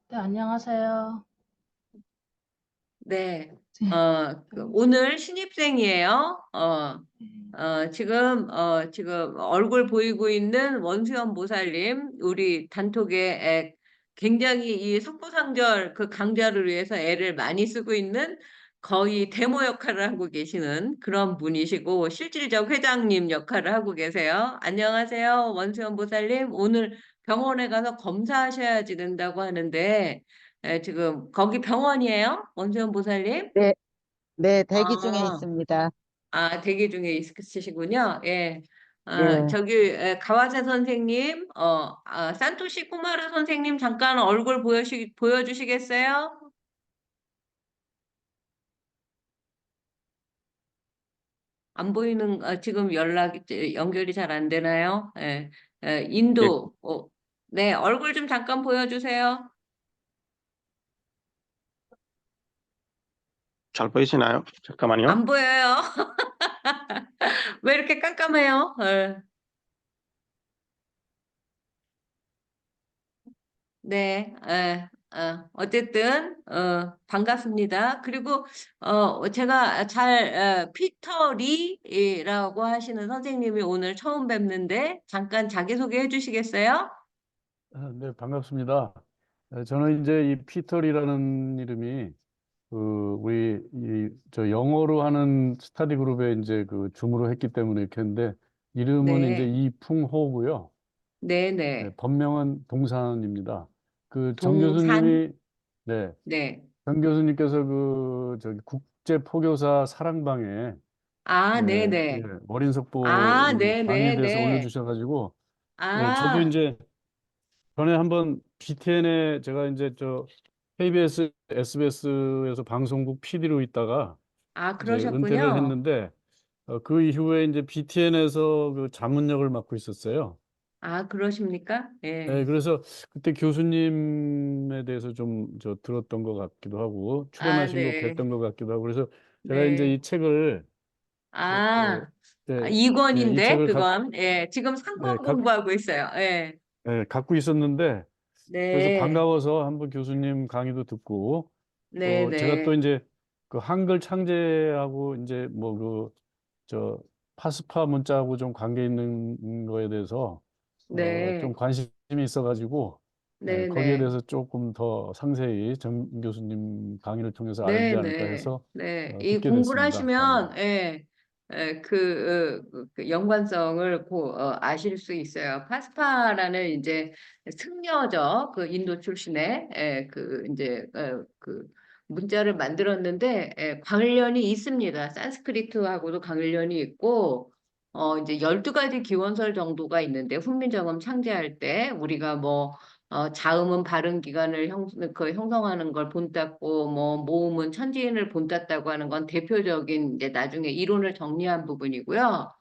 네, 안녕하세요. 네. 네, 오늘 신입생이에요. 지금 얼굴 보이고 있는 원수연 보살님, 우리 단톡에 굉장히 이 석고상절 그 강좌를 위해서 애를 많이 쓰고 있는 거의 데모 역할을 하고 계시는 그런 분이시고, 실질적 회장님 역할을 하고 계세요. 안녕하세요, 원수연 보살님. 오늘 병원에 가서 검사하셔야지 된다고 하는데, 지금 거기 병원이에요? 원수연 보살님? 네, 네, 대기 중에 아, 있습니다. 대기 중에 있으시군요. 예. 예. 저기, 가와세 선생님, 산토시 쿠마르 선생님 잠깐 얼굴 보여주시겠어요? 안 보이는, 지금 연결이 잘 안 되나요? 예, 예, 인도, 네, 얼굴 좀 잠깐 보여주세요. 잘 보이시나요? 잠깐만요. 안 보여요. 왜 이렇게 깜깜해요? 네, 어쨌든, 반갑습니다. 그리고, 제가 피터 리라고 하시는 선생님이 오늘 처음 뵙는데, 잠깐 자기소개 해주시겠어요? 네, 반갑습니다. 저는 이제 이 피터리라는 이름이 우리 저 영어로 하는 스터디 그룹에 이제 그 줌으로 했기 때문에 이렇게 했는데 이름은 이제 네, 이풍호고요. 네, 네, 네. 본명은 동산입니다. 그 정 동산, 교수님이 네, 네. 정 교수님께서 그 저기 국제 포교사 사랑방에 아, 네, 예, 네. 월인석보 아, 네, 강의에 네, 대해서 네. 올려주셔가지고 저도 아, 이제 전에 한번 BTN에 제가 이제 저 KBS, SBS에서 방송국 PD로 있다가 이제 은퇴를 그러셨군요. 했는데 그 이후에 이제 BTN에서 그 자문역을 맡고 있었어요. 그러십니까? 예. 네, 그래서 그때 교수님에 대해서 좀 저 들었던 것 같기도 하고 출연하신 거 네, 뵀던 것 같기도 하고 그래서 제가 이제 네. 이 책을 아, 네, 이 2권인데, 책을 그건. 예, 지금 네, 3권 공부하고 있어요. 예. 갖고 있었는데 그래서 네, 반가워서 한번 교수님 강의도 듣고 네, 또 제가 또 네, 이제 그 한글 창제하고 이제 뭐 그 저 파스파 문자하고 좀 관계 있는 거에 대해서 좀 네, 관심이 있어가지고 네, 거기에 네. 대해서 조금 더 상세히 정 교수님 강의를 통해서 알지 네, 않을까 네, 해서 네. 이 듣게 공부를 됐습니다. 강의를. 하시면, 그 연관성을 아실 수 있어요. 파스파라는 이제 승려죠. 그 인도 출신의, 이제, 그 문자를 만들었는데, 관련이 있습니다. 산스크리트하고도 관련이 있고, 이제 12가지 기원설 정도가 있는데, 훈민정음 창제할 때, 우리가 뭐, 자음은 발음 기관을 형성하는 걸 본땄고, 뭐, 모음은 천지인을 본땄다고 하는 건 대표적인 이제 나중에 이론을 정리한 부분이고요.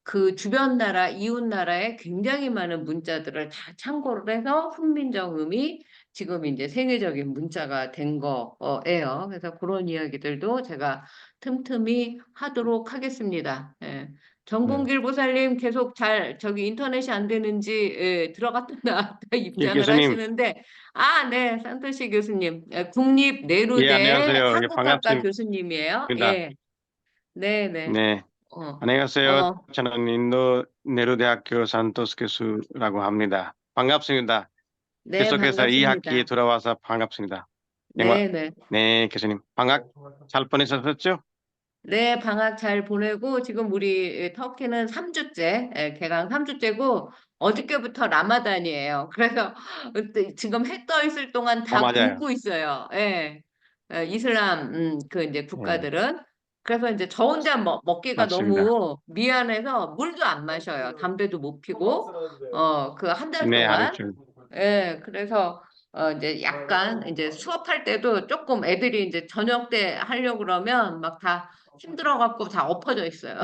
그 주변 나라, 이웃 나라에 굉장히 많은 문자들을 다 참고를 해서 훈민정음이 지금 이제 세계적인 문자가 된 거예요. 그래서 그런 이야기들도 제가 틈틈이 하도록 하겠습니다. 예. 네. 정봉길 보살님 계속 저기 인터넷이 안 되는지 들어갔다 나왔다 예, 입장을 교수님. 하시는데, 네, 산토시 교수님, 국립 예, 내루대 안녕하세요. 예, 한국학과 반갑습니다. 교수님이에요. 예, 네, 네, 네, 어, 안녕하세요. 어, 저는 인도 네루대학교 산토스 교수라고 합니다. 반갑습니다. 네, 계속해서 이 학기에 반갑습니다. 돌아와서 반갑습니다. 영화, 네, 네. 네, 교수님. 방학 잘 보내셨었죠? 네, 방학 잘 보내고, 지금 우리 터키는 3주째, 개강 3주째고, 어저께부터 라마단이에요. 그래서 지금 해 떠 있을 동안 다 맞아요. 굶고 있어요. 예. 이슬람, 그 이제 네, 국가들은. 그래서 이제 저 혼자 먹기가 맞습니다. 너무 미안해서 물도 안 마셔요. 담배도 못 피고, 그 한 달 네, 하루 동안. 중. 예, 그래서 이제 약간 이제 수업할 때도 조금 애들이 이제 저녁 때 하려고 그러면 막 다 힘들어갖고 다 엎어져 있어요.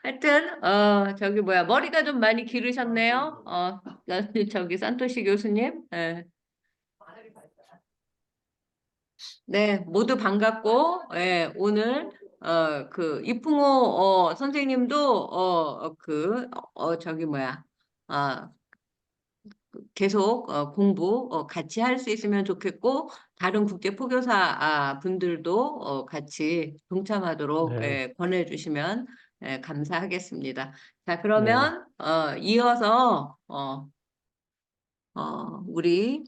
하여튼, 저기 뭐야, 머리가 좀 많이 기르셨네요. 저기 산토시 교수님. 예. 네, 모두 반갑고, 오늘, 이풍호, 선생님도, 저기 뭐야, 아, 계속 공부 같이 할 수 있으면 좋겠고 다른 국제 포교사 분들도 같이 동참하도록 네, 권해주시면 감사하겠습니다. 자, 네, 그러면 이어서 우리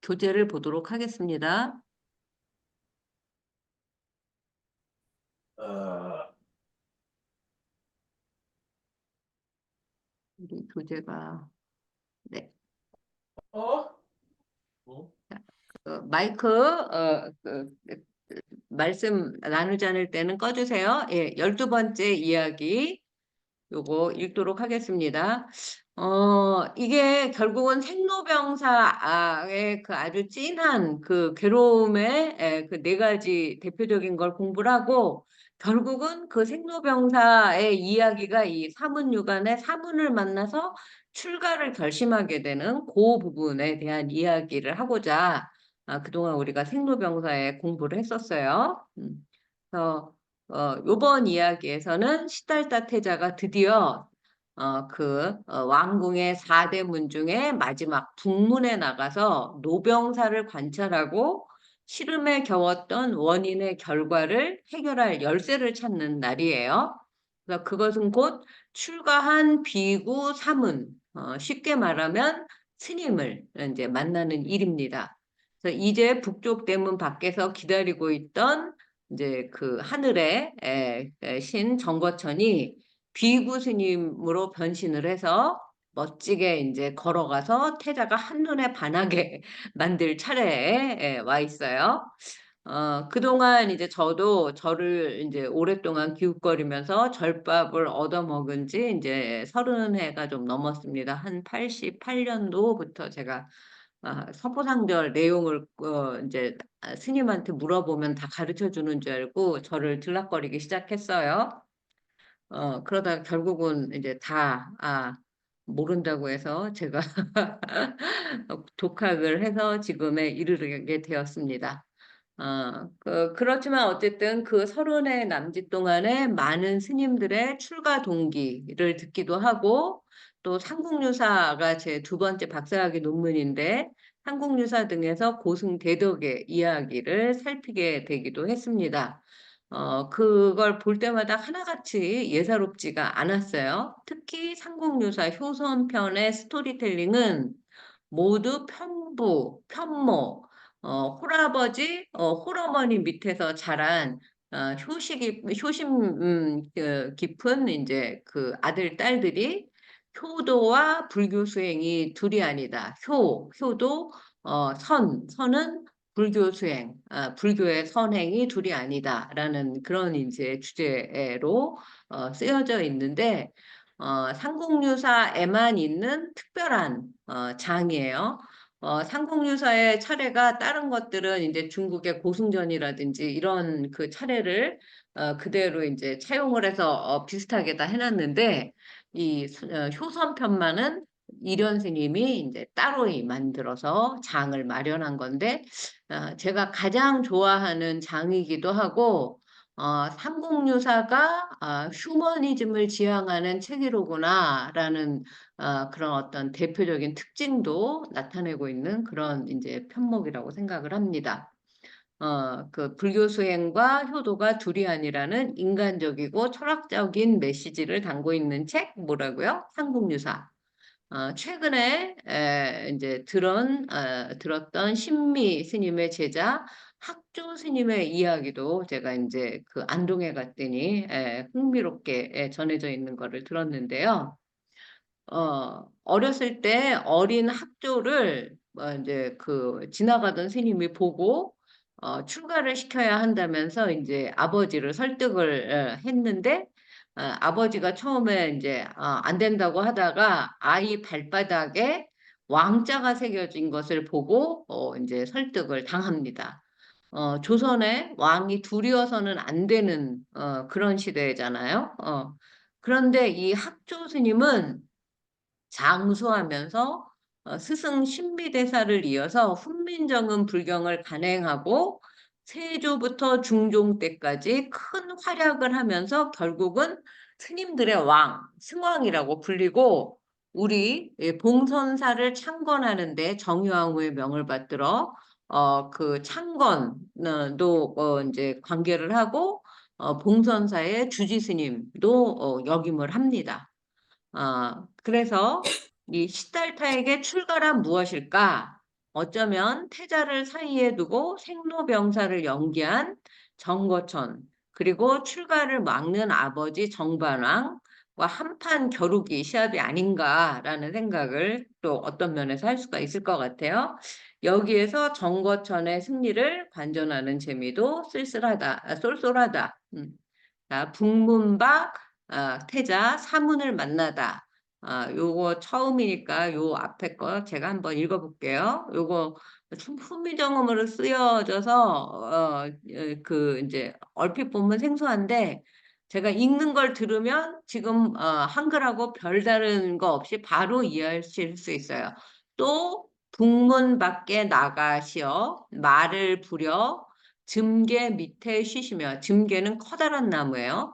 교재를 보도록 하겠습니다. 우리 교재가 네. 마이크 말씀 나누지 않을 때는 꺼주세요. 예, 12번째 이야기. 요거 읽도록 하겠습니다. 이게 결국은 생로병사의 그 아주 찐한 그 괴로움의 그 네 가지 대표적인 걸 공부를 하고, 결국은 그 생로병사의 이야기가 이 사문유관의 사문을 만나서 출가를 결심하게 되는 그 부분에 대한 이야기를 하고자 그동안 우리가 생로병사의 공부를 했었어요. 그래서 요번 이야기에서는 시달다 태자가 드디어 왕궁의 4대문 중에 마지막 북문에 나가서 노병사를 관찰하고 시름에 겨웠던 원인의 결과를 해결할 열쇠를 찾는 날이에요. 그래서 그것은 곧 출가한 비구 사문, 쉽게 말하면 스님을 이제 만나는 일입니다. 그래서 이제 북쪽 대문 밖에서 기다리고 있던 이제 그 하늘의 신 정거천이 비구 스님으로 변신을 해서 멋지게 이제 걸어가서 태자가 한눈에 반하게 만들 차례에 와 있어요. 그동안 이제 저도 저를 이제 오랫동안 기웃거리면서 절밥을 얻어먹은 지 이제 30해가 좀 넘었습니다. 한 88년도부터 제가 서포상절 내용을 이제 스님한테 물어보면 다 가르쳐 주는 줄 알고 저를 들락거리기 시작했어요. 그러다가 결국은 이제 다 모른다고 해서 제가 독학을 해서 지금에 이르게 되었습니다. 그렇지만 어쨌든 그 30해 남짓 동안에 많은 스님들의 출가 동기를 듣기도 하고, 또 삼국유사가 제 두 번째 박사학위 논문인데 삼국유사 등에서 고승대덕의 이야기를 살피게 되기도 했습니다. 그걸 볼 때마다 하나같이 예사롭지가 않았어요. 특히 삼국유사 효선편의 스토리텔링은 모두 편모, 홀아버지, 홀어머니 밑에서 자란 효심 깊은 이제 그 아들, 딸들이 효도와 불교 수행이 둘이 아니다. 효도, 선은 불교 수행, 불교의 선행이 둘이 아니다라는 그런 이제 주제로 쓰여져 있는데, 삼국유사에만 있는 특별한 장이에요. 삼국유사의 차례가 다른 것들은 이제 중국의 고승전이라든지 이런 그 차례를 그대로 이제 차용을 해서 비슷하게 다 해놨는데, 이 효선편만은 이련 스님이 이제 따로 만들어서 장을 마련한 건데, 제가 가장 좋아하는 장이기도 하고, 삼국유사가 휴머니즘을 지향하는 책이로구나라는 그런 어떤 대표적인 특징도 나타내고 있는 그런 이제 편목이라고 생각을 합니다. 그 불교 수행과 효도가 둘이 아니라는 인간적이고 철학적인 메시지를 담고 있는 책 뭐라고요? 삼국유사. 최근에 이제 들었던 신미 스님의 제자 학조 스님의 이야기도 제가 이제 그 안동에 갔더니 흥미롭게 전해져 있는 거를 들었는데요. 어렸을 때 어린 학조를 이제 그 지나가던 스님이 보고 출가를 시켜야 한다면서 이제 아버지를 설득을 했는데, 아버지가 처음에 이제 안 된다고 하다가 아이 발바닥에 왕자가 새겨진 것을 보고 이제 설득을 당합니다. 조선에 왕이 둘이어서는 안 되는 그런 시대잖아요. 그런데 이 학조 스님은 장수하면서 스승 신비대사를 이어서 훈민정음 불경을 간행하고 세조부터 중종 때까지 큰 활약을 하면서 결국은 스님들의 왕, 승왕이라고 불리고, 우리 봉선사를 창건하는데 정유황후의 명을 받들어 그 창건도 이제 관계를 하고, 봉선사의 주지스님도 역임을 합니다. 그래서 이 시달타에게 출가란 무엇일까? 어쩌면 태자를 사이에 두고 생로병사를 연기한 정거천, 그리고 출가를 막는 아버지 정반왕과 한판 겨루기 시합이 아닌가라는 생각을 또 어떤 면에서 할 수가 있을 것 같아요. 여기에서 정거천의 승리를 관전하는 재미도 쏠쏠하다. 자, 북문박 태자 사문을 만나다. 요거 처음이니까 요 앞에 거 제가 한번 읽어볼게요. 요거 좀 후미정음으로 쓰여져서 이제 얼핏 보면 생소한데 제가 읽는 걸 들으면 지금 한글하고 별다른 거 없이 바로 이해하실 수 있어요. 또 북문 밖에 나가시어 말을 부려 즘개 밑에 쉬시며, 즘개는 커다란 나무예요.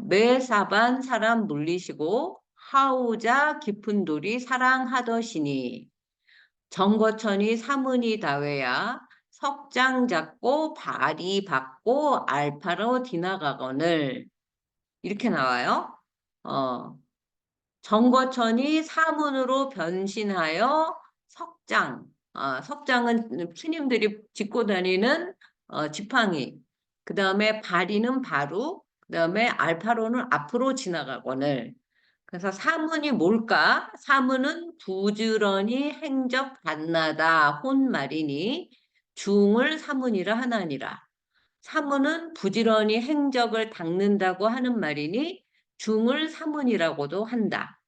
매사반 사람 물리시고 하우자 깊은 돌이 사랑하더시니 정거천이 사문이 다외야 석장 잡고 발이 받고 알파로 디나가거늘 이렇게 나와요. 정거천이 사문으로 변신하여 석장, 석장은 스님들이 짚고 다니는 지팡이, 그 다음에 바리는 바루, 그 다음에 알파로는 앞으로 지나가거늘. 그래서 사문이 뭘까? 사문은 부지런히 행적 받나다 혼말이니 중을 사문이라 하나니라. 사문은 부지런히 행적을 닦는다고 하는 말이니 중을 사문이라고도 한다.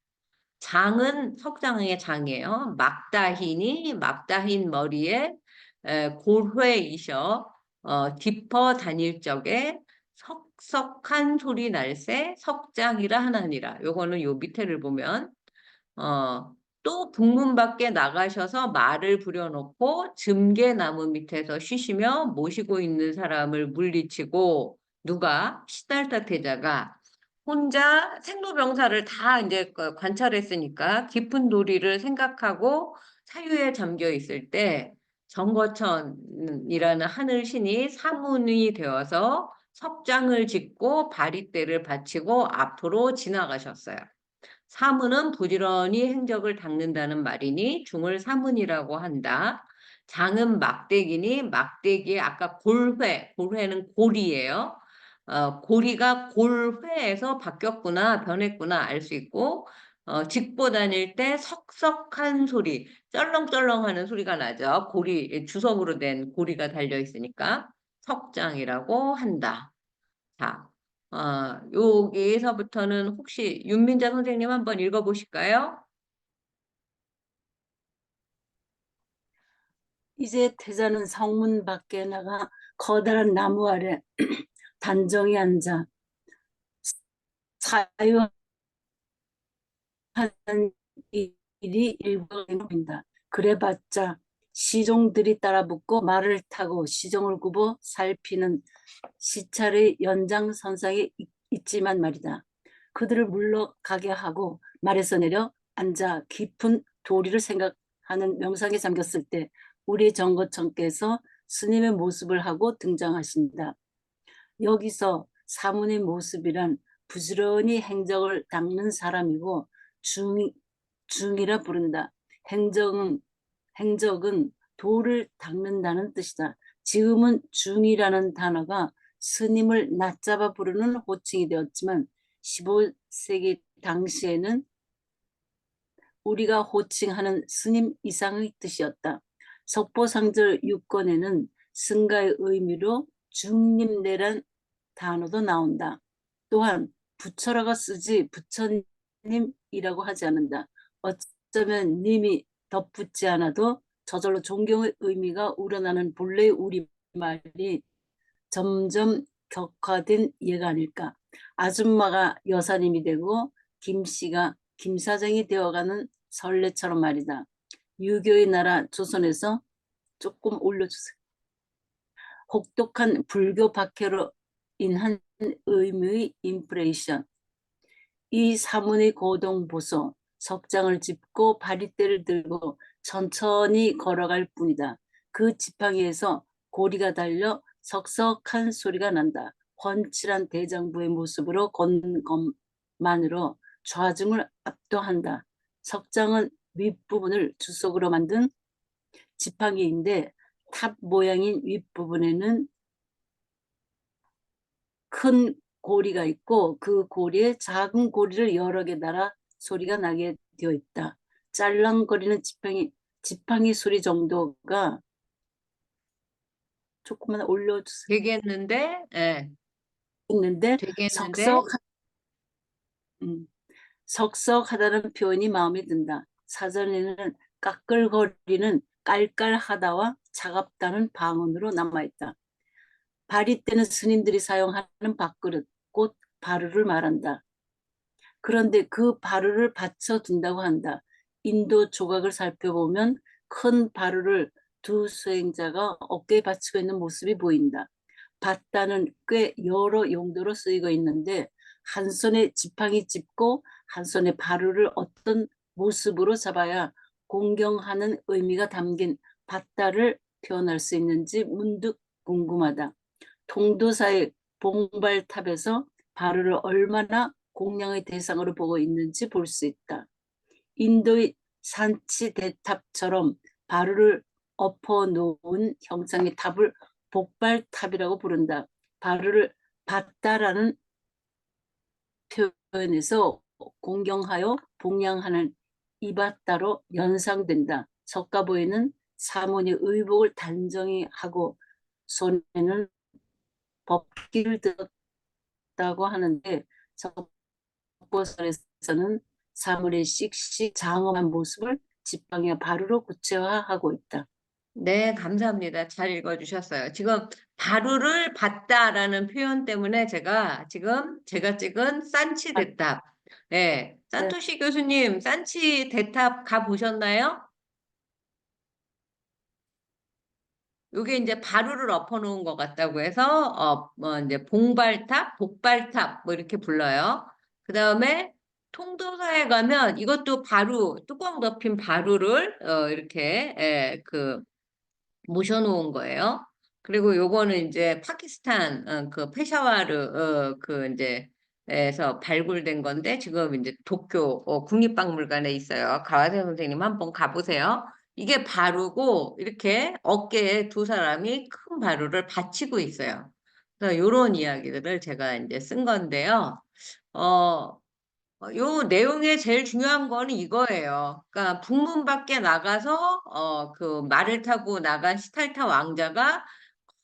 장은 석장의 장이에요. 막다흰이 막다흰 머리에 골회이셔 짚어 다닐 적에 석석한 소리 날새 석장이라 하나니라. 요거는 요 밑에를 보면 또 북문 밖에 나가셔서 말을 부려놓고 즘개나무 밑에서 쉬시며 모시고 있는 사람을 물리치고 누가 시달타 태자가 혼자 생로병사를 다 이제 관찰했으니까 깊은 도리를 생각하고 사유에 잠겨 있을 때 정거천이라는 하늘신이 사문이 되어서 석장을 짓고 바리떼를 받치고 앞으로 지나가셨어요. 사문은 부지런히 행적을 닦는다는 말이니 중을 사문이라고 한다. 장은 막대기니 막대기에 아까 골회는 고리예요. 고리가 골회에서 바뀌었구나, 변했구나 알 수 있고, 짚고 다닐 때 석석한 소리, 쩔렁쩔렁하는 소리가 나죠. 고리, 주석으로 된 고리가 달려 있으니까 석장이라고 한다. 자, 여기서부터는 혹시 윤민자 선생님 한번 읽어보실까요? 이제 태자는 성문 밖에 나가 커다란 나무 아래 단정히 앉아 사유하는 일이 일과가 보인다. 그래봤자 시종들이 따라붙고 말을 타고 시종을 굽어 살피는 시찰의 연장선상에 있지만 말이다. 그들을 물러가게 하고 말에서 내려 앉아 깊은 도리를 생각하는 명상에 잠겼을 때 우리 정거천께서 스님의 모습을 하고 등장하신다. 여기서 사문의 모습이란 부지런히 행적을 닦는 사람이고 중이라 부른다. 행적은 도를 닦는다는 뜻이다. 지금은 중이라는 단어가 스님을 낮잡아 부르는 호칭이 되었지만 15세기 당시에는 우리가 호칭하는 스님 이상의 뜻이었다. 석보상절 6권에는 승가의 의미로 중림내란 단어도 나온다. 또한 부처라고 쓰지 부처님이라고 하지 않는다. 어쩌면 님이 덧붙지 않아도 저절로 존경의 의미가 우러나는 본래의 우리말이 점점 격화된 예가 아닐까. 아줌마가 여사님이 되고 김씨가 김사장이 되어가는 설레처럼 말이다. 유교의 나라 조선에서 조금 올려주세요. 혹독한 불교 박해로 인한 의무의 인프레이션. 이 사문의 고동보소 석장을 짚고 바리떼를 들고 천천히 걸어갈 뿐이다. 그 지팡이에서 고리가 달려 석석한 소리가 난다. 훤칠한 대장부의 모습으로 걷는 것만으로 좌중을 압도한다. 석장은 윗부분을 주석으로 만든 지팡이인데 탑 모양인 윗부분에는 큰 고리가 있고 그 고리에 작은 고리를 여러 개 달아 소리가 나게 되어 있다. 짤랑거리는 지팡이 소리 정도가 조금만 올려주세요. 되겠는데, 예, 있는데 되겠는데, 석석한 석석하다는 표현이 마음에 든다. 사전에는 까끌거리는 깔깔하다와 차갑다는 방언으로 남아있다. 바리 때는 스님들이 사용하는 밥그릇, 곧 바루를 말한다. 그런데 그 바루를 받쳐둔다고 한다. 인도 조각을 살펴보면 큰 바루를 두 수행자가 어깨에 받치고 있는 모습이 보인다. 받다는 꽤 여러 용도로 쓰이고 있는데 한 손에 지팡이 짚고 한 손에 바루를 어떤 모습으로 잡아야 공경하는 의미가 담긴 받다를 표현할 수 있는지 문득 궁금하다. 통도사의 봉발탑에서 바루를 얼마나 공양의 대상으로 보고 있는지 볼 수 있다. 인도의 산치 대탑처럼 바루를 엎어놓은 형상의 탑을 복발탑이라고 부른다. 바루를 받다라는 표현에서 공경하여 봉양하는 이받다로 연상된다. 석가보이는 사모니 의복을 단정히 하고 손에는 법기를 들었다고 하는데 석보살에서는 사물의 씩씩 장엄한 모습을 지팡이와 바루로 구체화하고 있다. 네, 감사합니다. 잘 읽어주셨어요. 지금 바루를 받다라는 표현 때문에 제가 찍은 산치 대탑. 네, 산토시 교수님, 산치 대탑 가 보셨나요? 요게 이제 바루를 엎어놓은 것 같다고 해서 뭐 이제 봉발탑, 복발탑 뭐 이렇게 불러요. 그 다음에 통도사에 가면 이것도 바루, 뚜껑 덮인 바루를 이렇게 모셔놓은 거예요. 그리고 요거는 이제 파키스탄 그 페샤와르 그 이제 에서 발굴된 건데 지금 이제 도쿄 국립박물관에 있어요. 가와세 선생님 한번 가보세요. 이게 바루고 이렇게 어깨에 두 사람이 큰 바루를 받치고 있어요. 그래서 요런 이야기들을 제가 이제 쓴 건데요. 요 내용의 제일 중요한 거는 이거예요. 그러니까 북문 밖에 나가서 그 말을 타고 나간 시탈타 왕자가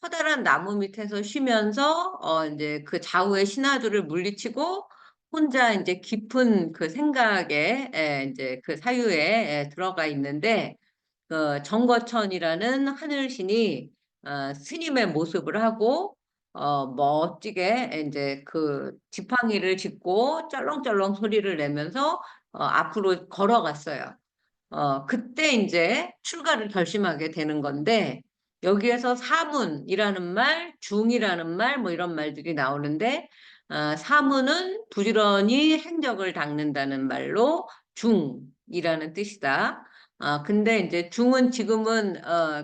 커다란 나무 밑에서 쉬면서 이제 그 좌우의 신하들을 물리치고 혼자 이제 깊은 그 생각에 이제 그 사유에 들어가 있는데 그 정거천이라는 하늘신이 스님의 모습을 하고 멋지게 이제 그 지팡이를 짚고 쩔렁쩔렁 소리를 내면서 앞으로 걸어갔어요. 그때 이제 출가를 결심하게 되는 건데 여기에서 사문이라는 말, 중이라는 말, 뭐 이런 말들이 나오는데 사문은 부지런히 행적을 닦는다는 말로 중이라는 뜻이다. 근데 이제 중은 지금은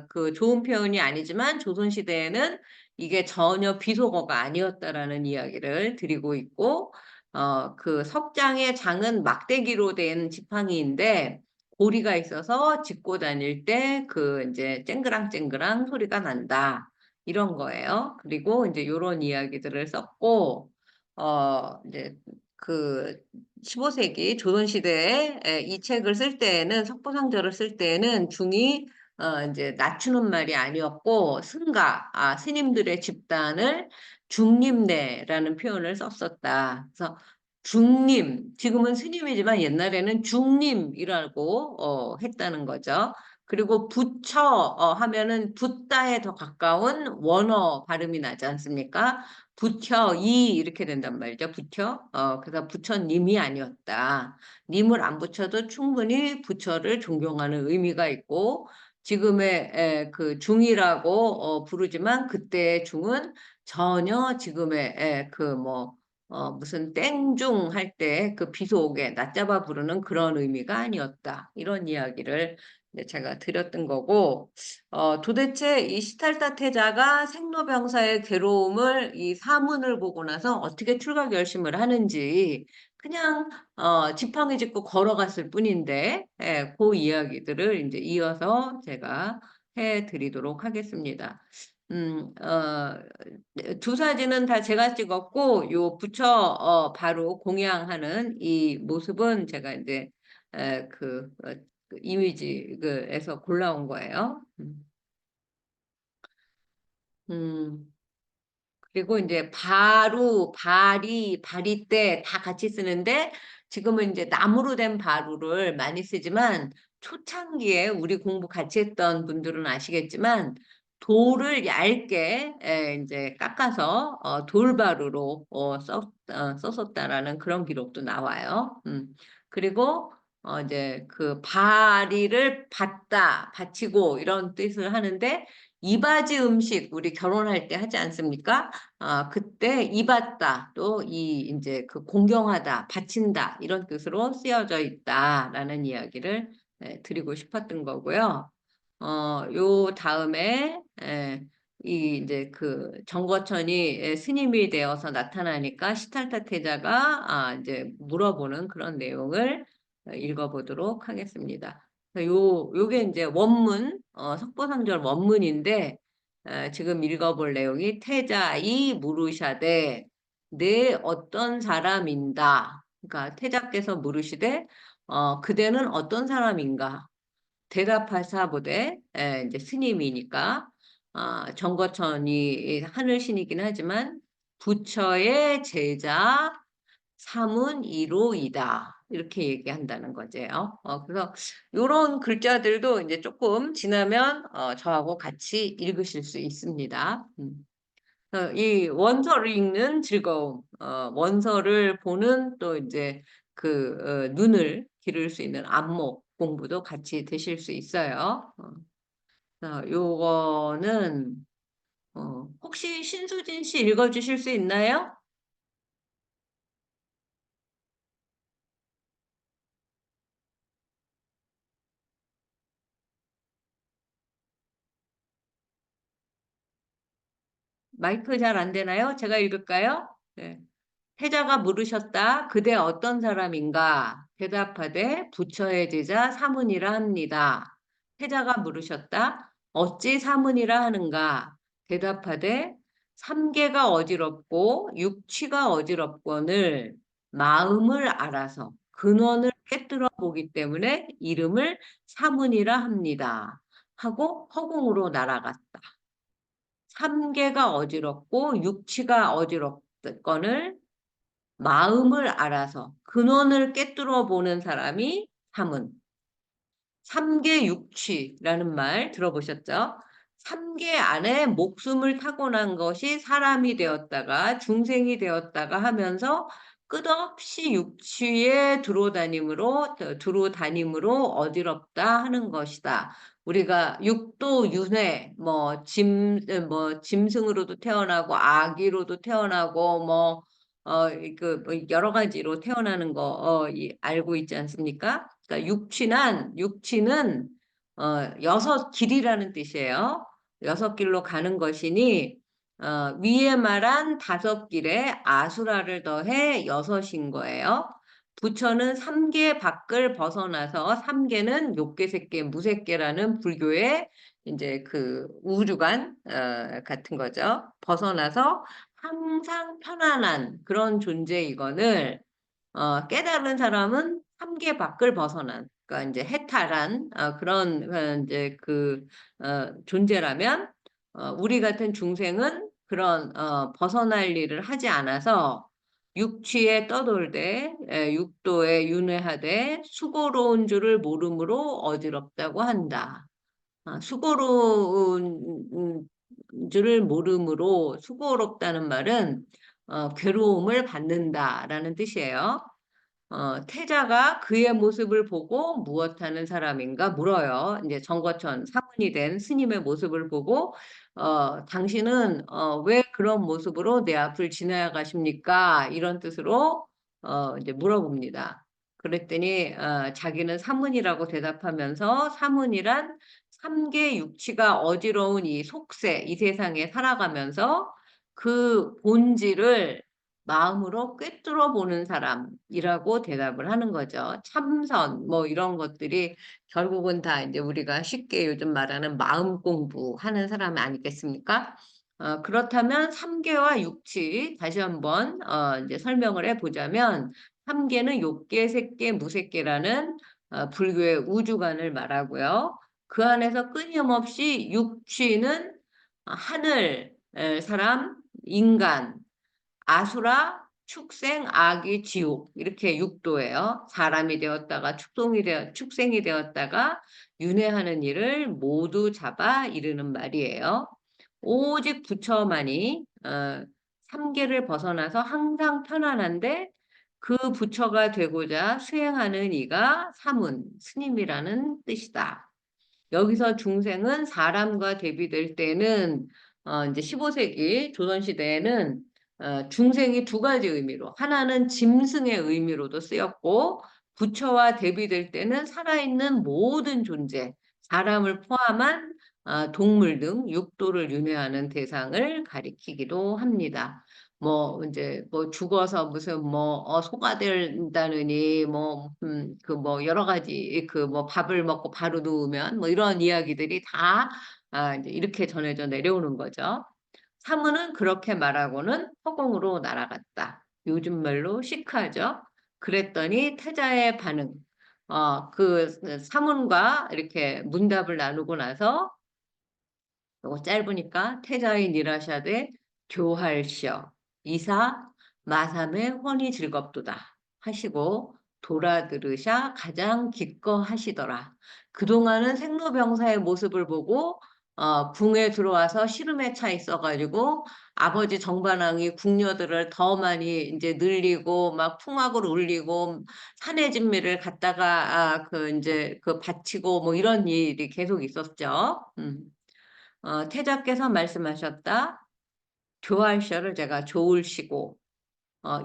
그 좋은 표현이 아니지만 조선시대에는 이게 전혀 비속어가 아니었다라는 이야기를 드리고 있고 그 석장의 장은 막대기로 된 지팡이인데 고리가 있어서 짚고 다닐 때 그 이제 쨍그랑쨍그랑 소리가 난다. 이런 거예요. 그리고 이제 요런 이야기들을 썼고, 이제 그 15세기 조선시대에 이 책을 쓸 때에는 석보상절을 쓸 때에는 중이 이제 낮추는 말이 아니었고 스님들의 집단을 중림내라는 표현을 썼었다. 그래서 중림, 지금은 스님이지만 옛날에는 중림이라고 했다는 거죠. 그리고 부처 하면은 붓다에 더 가까운 원어 발음이 나지 않습니까? 부처 이 이렇게 된단 말이죠. 부처. 그래서 부처님이 아니었다. 님을 안 붙여도 충분히 부처를 존경하는 의미가 있고 지금의 그 중이라고 부르지만 그때의 중은 전혀 지금의 그뭐 무슨 땡중 할 때 그 비속에 낮잡아 부르는 그런 의미가 아니었다. 이런 이야기를 이제 제가 드렸던 거고, 도대체 이 시탈타 태자가 생로병사의 괴로움을 이 사문을 보고 나서 어떻게 출가 결심을 하는지 그냥 지팡이 짚고 걸어갔을 뿐인데, 그 이야기들을 이제 이어서 제가 해드리도록 하겠습니다. 음, 어, 두 사진은 다 제가 찍었고, 요 부처, 바로 공양하는 이 모습은 제가 이제, 그 이미지에서 골라온 거예요. 음, 그리고 이제 바루, 바리, 바리떼 다 같이 쓰는데 지금은 이제 나무로 된 바루를 많이 쓰지만 초창기에 우리 공부 같이 했던 분들은 아시겠지만 돌을 얇게 이제 깎아서 돌바루로 썼었다라는 그런 기록도 나와요. 그리고 이제 그 바리를 받다, 바치고 이런 뜻을 하는데 이바지 음식 우리 결혼할 때 하지 않습니까? 그때 이받다 또 이 이제 그 공경하다, 바친다 이런 뜻으로 쓰여져 있다라는 이야기를 드리고 싶었던 거고요. 요 다음에 이 이제 그 정거천이 스님이 되어서 나타나니까 시탈타 태자가 이제 물어보는 그런 내용을 읽어보도록 하겠습니다. 요게 이제 원문, 석보상절 원문인데, 지금 읽어볼 내용이 태자이 물으샤되, 내 어떤 사람인다. 그러니까 태자께서 물으시되, 그대는 어떤 사람인가? 대답하사보되, 이제 스님이니까, 정거천이 하늘신이긴 하지만, 부처의 제자 사문이로이다. 이렇게 얘기한다는 거죠. 그래서 이런 글자들도 이제 조금 지나면 저하고 같이 읽으실 수 있습니다. 이 원서를 읽는 즐거움, 원서를 보는 또 이제 그 눈을 기를 수 있는 안목 공부도 같이 되실 수 있어요. 요거는 혹시 신수진 씨 읽어주실 수 있나요? 마이크 잘 안 되나요? 제가 읽을까요? 네. 태자가 물으셨다. 그대 어떤 사람인가? 대답하되 부처의 제자 사문이라 합니다. 태자가 물으셨다. 어찌 사문이라 하는가? 대답하되 삼계가 어지럽고 육취가 어지럽거늘 마음을 알아서 근원을 깨뜨려 보기 때문에 이름을 사문이라 합니다. 하고 허공으로 날아갔다. 삼계가 어지럽고 육치가 어지럽건을 마음을 알아서 근원을 깨뜨려 보는 사람이 사문. 삼계육취라는 말 들어보셨죠? 삼계 안에 목숨을 타고난 것이 사람이 되었다가 중생이 되었다가 하면서 끝없이 육취에 두루다님으로 어지럽다 하는 것이다. 우리가 육도 윤회, 뭐 짐승으로도 태어나고 아기로도 태어나고 뭐 여러 가지로 태어나는 거 알고 있지 않습니까? 그러니까 육치는 여섯 길이라는 뜻이에요. 여섯 길로 가는 것이니 위에 말한 다섯 길에 아수라를 더해 여섯인 거예요. 부처는 삼계 밖을 벗어나서 삼계는 욕계색계, 무색계라는 불교의 이제 그 우주관 같은 거죠. 벗어나서 항상 편안한 그런 존재이거늘 깨달은 사람은 삼계 밖을 벗어난 그러니까 이제 해탈한 그런 이제 그 존재라면 우리 같은 중생은 그런 벗어날 일을 하지 않아서 육취에 떠돌되 육도에 윤회하되 수고로운 줄을 모름으로 어지럽다고 한다. 수고로운 줄을 모름으로 수고롭다는 말은 괴로움을 받는다라는 뜻이에요. 태자가 그의 모습을 보고 무엇하는 사람인가 물어요. 이제 정거천 사문이 된 스님의 모습을 보고 당신은 왜 그런 모습으로 내 앞을 지나가십니까? 이런 뜻으로 이제 물어봅니다. 그랬더니 자기는 사문이라고 대답하면서 사문이란 삼계 육치가 어지러운 이 속세, 이 세상에 살아가면서 그 본질을 마음으로 꿰뚫어 보는 사람이라고 대답을 하는 거죠. 참선, 뭐 이런 것들이 결국은 다 이제 우리가 쉽게 요즘 말하는 마음 공부하는 사람 아니겠습니까? 그렇다면 삼계와 육치 다시 한번 이제 설명을 해보자면 삼계는 욕계, 색계, 무색계라는 불교의 우주관을 말하고요. 그 안에서 끊임없이 육취는 하늘 사람, 인간, 아수라, 축생, 아기, 지옥 이렇게 6도예요. 사람이 되었다가 축생이 되었다가 윤회하는 일을 모두 잡아 이르는 말이에요. 오직 부처만이 3계를 벗어나서 항상 편안한데 그 부처가 되고자 수행하는 이가 사문, 스님이라는 뜻이다. 여기서 중생은 사람과 대비될 때는 이제 15세기 조선시대에는 중생이 두 가지 의미로 하나는 짐승의 의미로도 쓰였고 부처와 대비될 때는 살아있는 모든 존재, 사람을 포함한 동물 등 육도를 윤회하는 대상을 가리키기도 합니다. 뭐 이제 뭐 죽어서 무슨 뭐 소가 된다느니 뭐 그 뭐 여러 가지 그 뭐 밥을 먹고 바로 누우면 뭐 이런 이야기들이 다 이제 이렇게 전해져 내려오는 거죠. 사무는 그렇게 말하고는 허공으로 날아갔다. 요즘 말로 시크하죠. 그랬더니 태자의 반응. 그 사문과 이렇게 문답을 나누고 나서 요거 짧으니까 태자인 일하샤되 교할시어 이사 마삼의 혼이 즐겁도다 하시고 돌아들으샤 가장 기꺼하시더라. 그동안은 생로병사의 모습을 보고 궁에 들어와서 시름에 차 있어가지고 아버지 정반왕이 궁녀들을 더 많이 이제 늘리고 막 풍악을 울리고 산의 진미를 갖다가 그 이제 그 바치고 뭐 이런 일이 계속 있었죠. 태자께서 말씀하셨다. 교할셔를 제가 좋을시고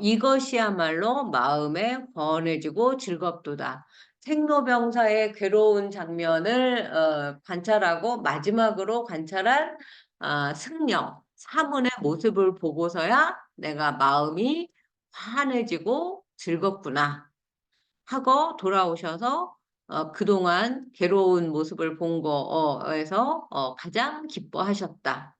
이것이야말로 마음에 권해지고 즐겁도다. 생로병사의 괴로운 장면을 관찰하고 마지막으로 관찰한 승려, 사문의 모습을 보고서야 내가 마음이 환해지고 즐겁구나 하고 돌아오셔서 그동안 괴로운 모습을 본 거에서 가장 기뻐하셨다.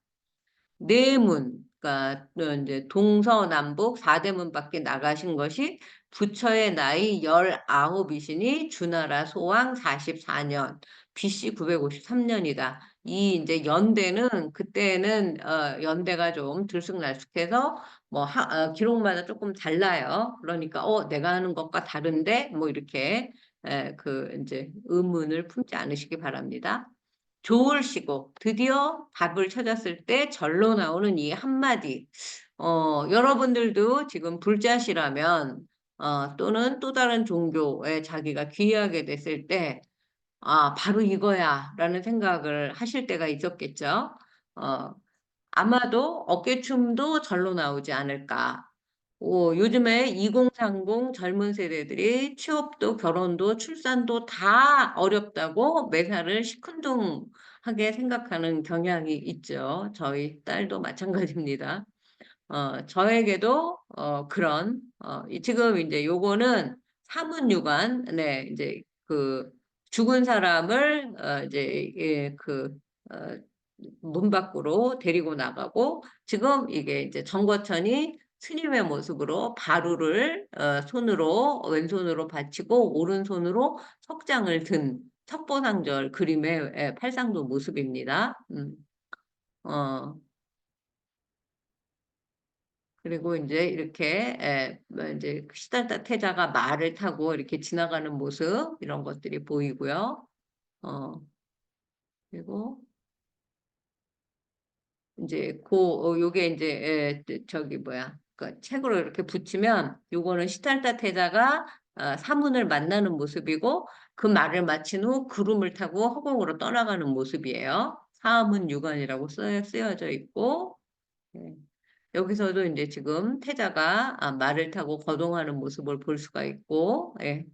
네문, 그러니까 이제 동서남북 4대문 밖에 나가신 것이 부처의 나이 19이시니 주나라 소왕 44년, BC 953년이다. 이 이제 연대는 그때는 연대가 좀 들쑥날쑥해서 뭐 기록마다 조금 달라요. 그러니까 내가 하는 것과 다른데 뭐 이렇게 그 이제 의문을 품지 않으시기 바랍니다. 좋으시고 드디어 답을 찾았을 때 절로 나오는 이 한마디. 여러분들도 지금 불자시라면 또는 또 다른 종교에 자기가 귀의하게 됐을 때 바로 이거야 라는 생각을 하실 때가 있었겠죠. 아마도 어깨춤도 절로 나오지 않을까. 요즘에 2030 젊은 세대들이 취업도 결혼도 출산도 다 어렵다고 매사를 시큰둥하게 생각하는 경향이 있죠. 저희 딸도 마찬가지입니다. 저에게도 그런 지금 이제 요거는 사문유관, 네, 이제 그 죽은 사람을 이제 어, 문 밖으로 데리고 나가고 지금 이게 이제 정거천이 스님의 모습으로 바루를 손으로 왼손으로 받치고 오른손으로 석장을 든 척보상절 그림의 팔상도 모습입니다. 어, 그리고 이제 이렇게 뭐 이제 시달다 태자가 말을 타고 이렇게 지나가는 모습 이런 것들이 보이고요. 그리고 이제 요게 이제 저기 뭐야 그 책으로 이렇게 붙이면 요거는 시달다 태자가 사문을 만나는 모습이고 그 말을 마친 후 구름을 타고 허공으로 떠나가는 모습이에요. 사문 유관이라고 쓰여져 있고 예. 여기서도 이제 지금 태자가 말을 타고 거동하는 모습을 볼 수가 있고, 예.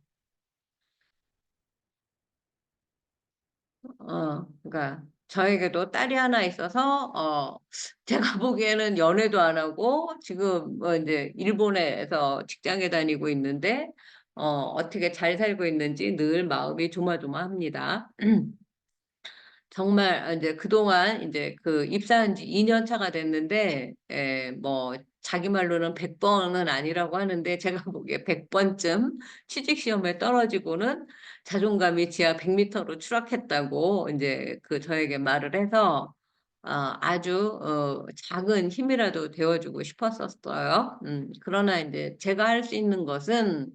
그러니까 저에게도 딸이 하나 있어서 제가 보기에는 연애도 안 하고 지금 뭐 이제 일본에서 직장에 다니고 있는데 어떻게 잘 살고 있는지 늘 마음이 조마조마합니다. 정말 이제 그동안 이제 그 입사한 지 2년 차가 됐는데 뭐 자기 말로는 100번은 아니라고 하는데 제가 보기에 100번쯤 취직 시험에 떨어지고는 자존감이 지하 100m로 추락했다고 이제 그 저에게 말을 해서 아주 작은 힘이라도 되어주고 싶었었어요. 그러나 이제 제가 할 수 있는 것은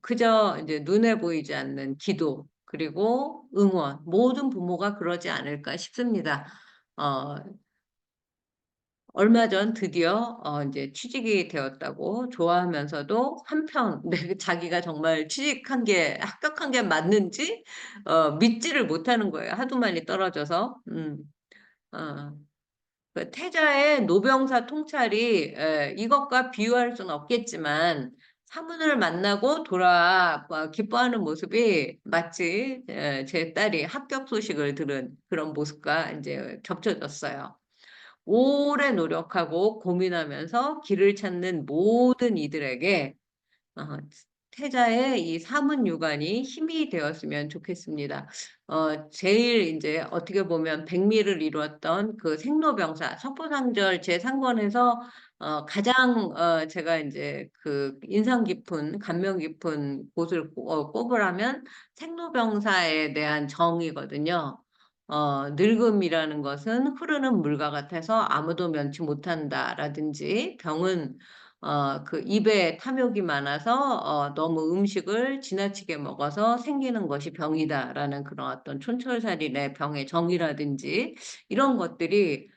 그저 이제 눈에 보이지 않는 기도 그리고 응원 모든 부모가 그러지 않을까 싶습니다. 어, 얼마 전 드디어 이제 취직이 되었다고 좋아하면서도 한편 자기가 정말 취직한 게 합격한 게 맞는지 믿지를 못하는 거예요. 하도 많이 떨어져서. 어, 그 태자의 노병사 통찰이 이것과 비유할 수는 없겠지만 사문을 만나고 돌아 기뻐하는 모습이 마치 제 딸이 합격 소식을 들은 그런 모습과 이제 겹쳐졌어요. 오래 노력하고 고민하면서 길을 찾는 모든 이들에게 어, 태자의 이 사문유관이 힘이 되었으면 좋겠습니다. 제일 이제 어떻게 보면 백미를 이루었던 그 생로병사 석보상절 제3권에서 가장 제가 이제 그 인상 깊은 감명 깊은 곳을 꼽으라면 생로병사에 대한 정의거든요. 늙음이라는 것은 흐르는 물과 같아서 아무도 면치 못한다라든지 병은 그 입에 탐욕이 많아서 너무 음식을 지나치게 먹어서 생기는 것이 병이다라는 그런 어떤 촌철살인의 병의 정의라든지 이런 것들이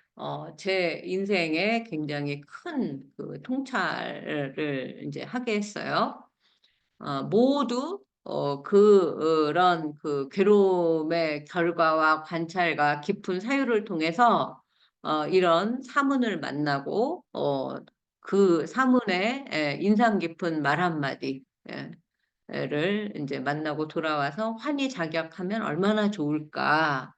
제 인생에 굉장히 큰 그 통찰을 이제 하게 했어요. 모두 그런 그 괴로움의 결과와 관찰과 깊은 사유를 통해서 이런 사문을 만나고 그 사문의 인상 깊은 말 한마디 를 이제 만나고 돌아와서 환희 작약하면 얼마나 좋을까.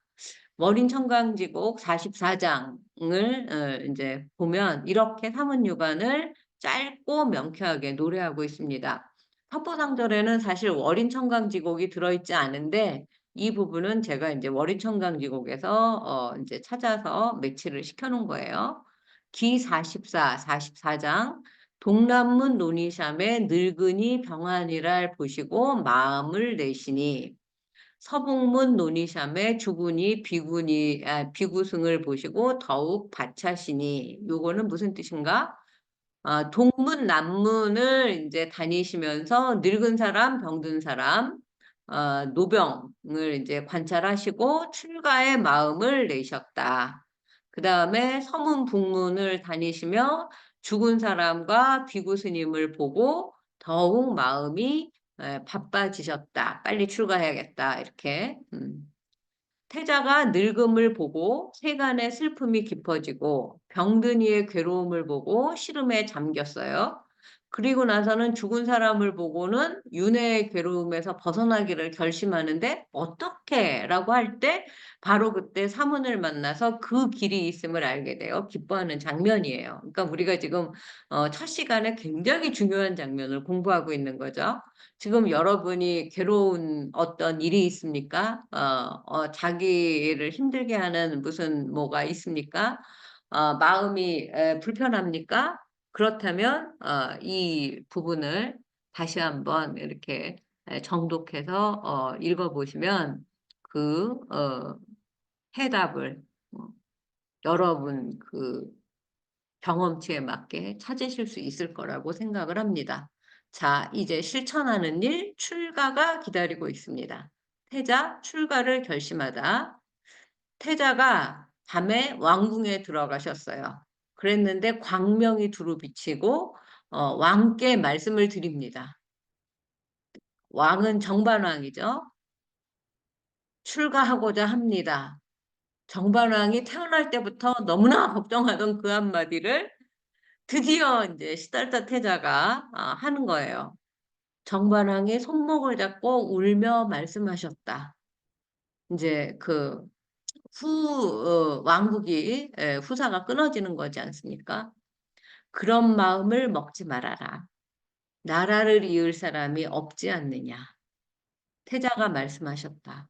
머린 청강지곡 44장을 이제 보면 이렇게 사문유관을 짧고 명쾌하게 노래하고 있습니다. 석보상절에는 사실 월인 청강지곡이 들어있지 않은데 이 부분은 제가 이제 월인 청강지곡에서 이제 찾아서 매치를 시켜놓은 거예요. 기 44, 44장 동남문 논이샴의 늙은이 병환이랄 보시고 마음을 내시니 서북문 논이샴의 주군이 비구승을 보시고 더욱 바차시니 요거는 무슨 뜻인가? 동문, 남문을 이제 다니시면서 늙은 사람, 병든 사람, 노병을 이제 관찰하시고 출가의 마음을 내셨다. 그 다음에 서문, 북문을 다니시며 죽은 사람과 비구 스님을 보고 더욱 마음이 바빠지셨다. 빨리 출가해야겠다. 이렇게. 태자가 늙음을 보고 세간의 슬픔이 깊어지고 병든 이의 괴로움을 보고 시름에 잠겼어요. 그리고 나서는 죽은 사람을 보고는 윤회의 괴로움에서 벗어나기를 결심하는데 어떻게? 라고 할 때 바로 그때 사문을 만나서 그 길이 있음을 알게 돼요. 기뻐하는 장면이에요. 그러니까 우리가 지금 첫 시간에 굉장히 중요한 장면을 공부하고 있는 거죠. 지금 여러분이 괴로운 어떤 일이 있습니까? 자기를 힘들게 하는 무슨 뭐가 있습니까? 마음이 불편합니까? 그렇다면 이 부분을 다시 한번 이렇게 정독해서 읽어보시면 그 해답을 여러분 그 경험치에 맞게 찾으실 수 있을 거라고 생각을 합니다. 자, 이제 실천하는 일, 출가가 기다리고 있습니다. 태자, 출가를 결심하다. 태자가 밤에 왕궁에 들어가셨어요. 그랬는데 광명이 두루 비치고 왕께 말씀을 드립니다. 왕은 정반왕이죠. 출가하고자 합니다. 정반왕이 태어날 때부터 너무나 걱정하던 그 한마디를 드디어 이제 시달타 태자가 하는 거예요. 정반왕이 손목을 잡고 울며 말씀하셨다. 이제 그 왕국이 후사가 끊어지는 거지 않습니까? 그런 마음을 먹지 말아라. 나라를 이을 사람이 없지 않느냐. 태자가 말씀하셨다.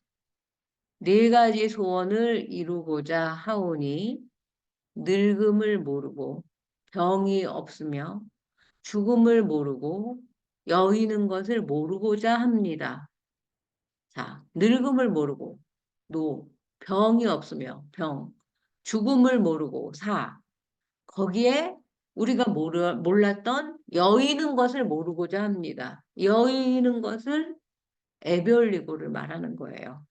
네 가지 소원을 이루고자 하오니 늙음을 모르고 병이 없으며 죽음을 모르고 여의는 것을 모르고자 합니다. 자, 늙음을 모르고 병이 없으며 죽음을 모르고 사. 거기에 우리가 몰랐던 여의는 것을 모르고자 합니다. 여의는 것을 에별리고를 말하는 거예요.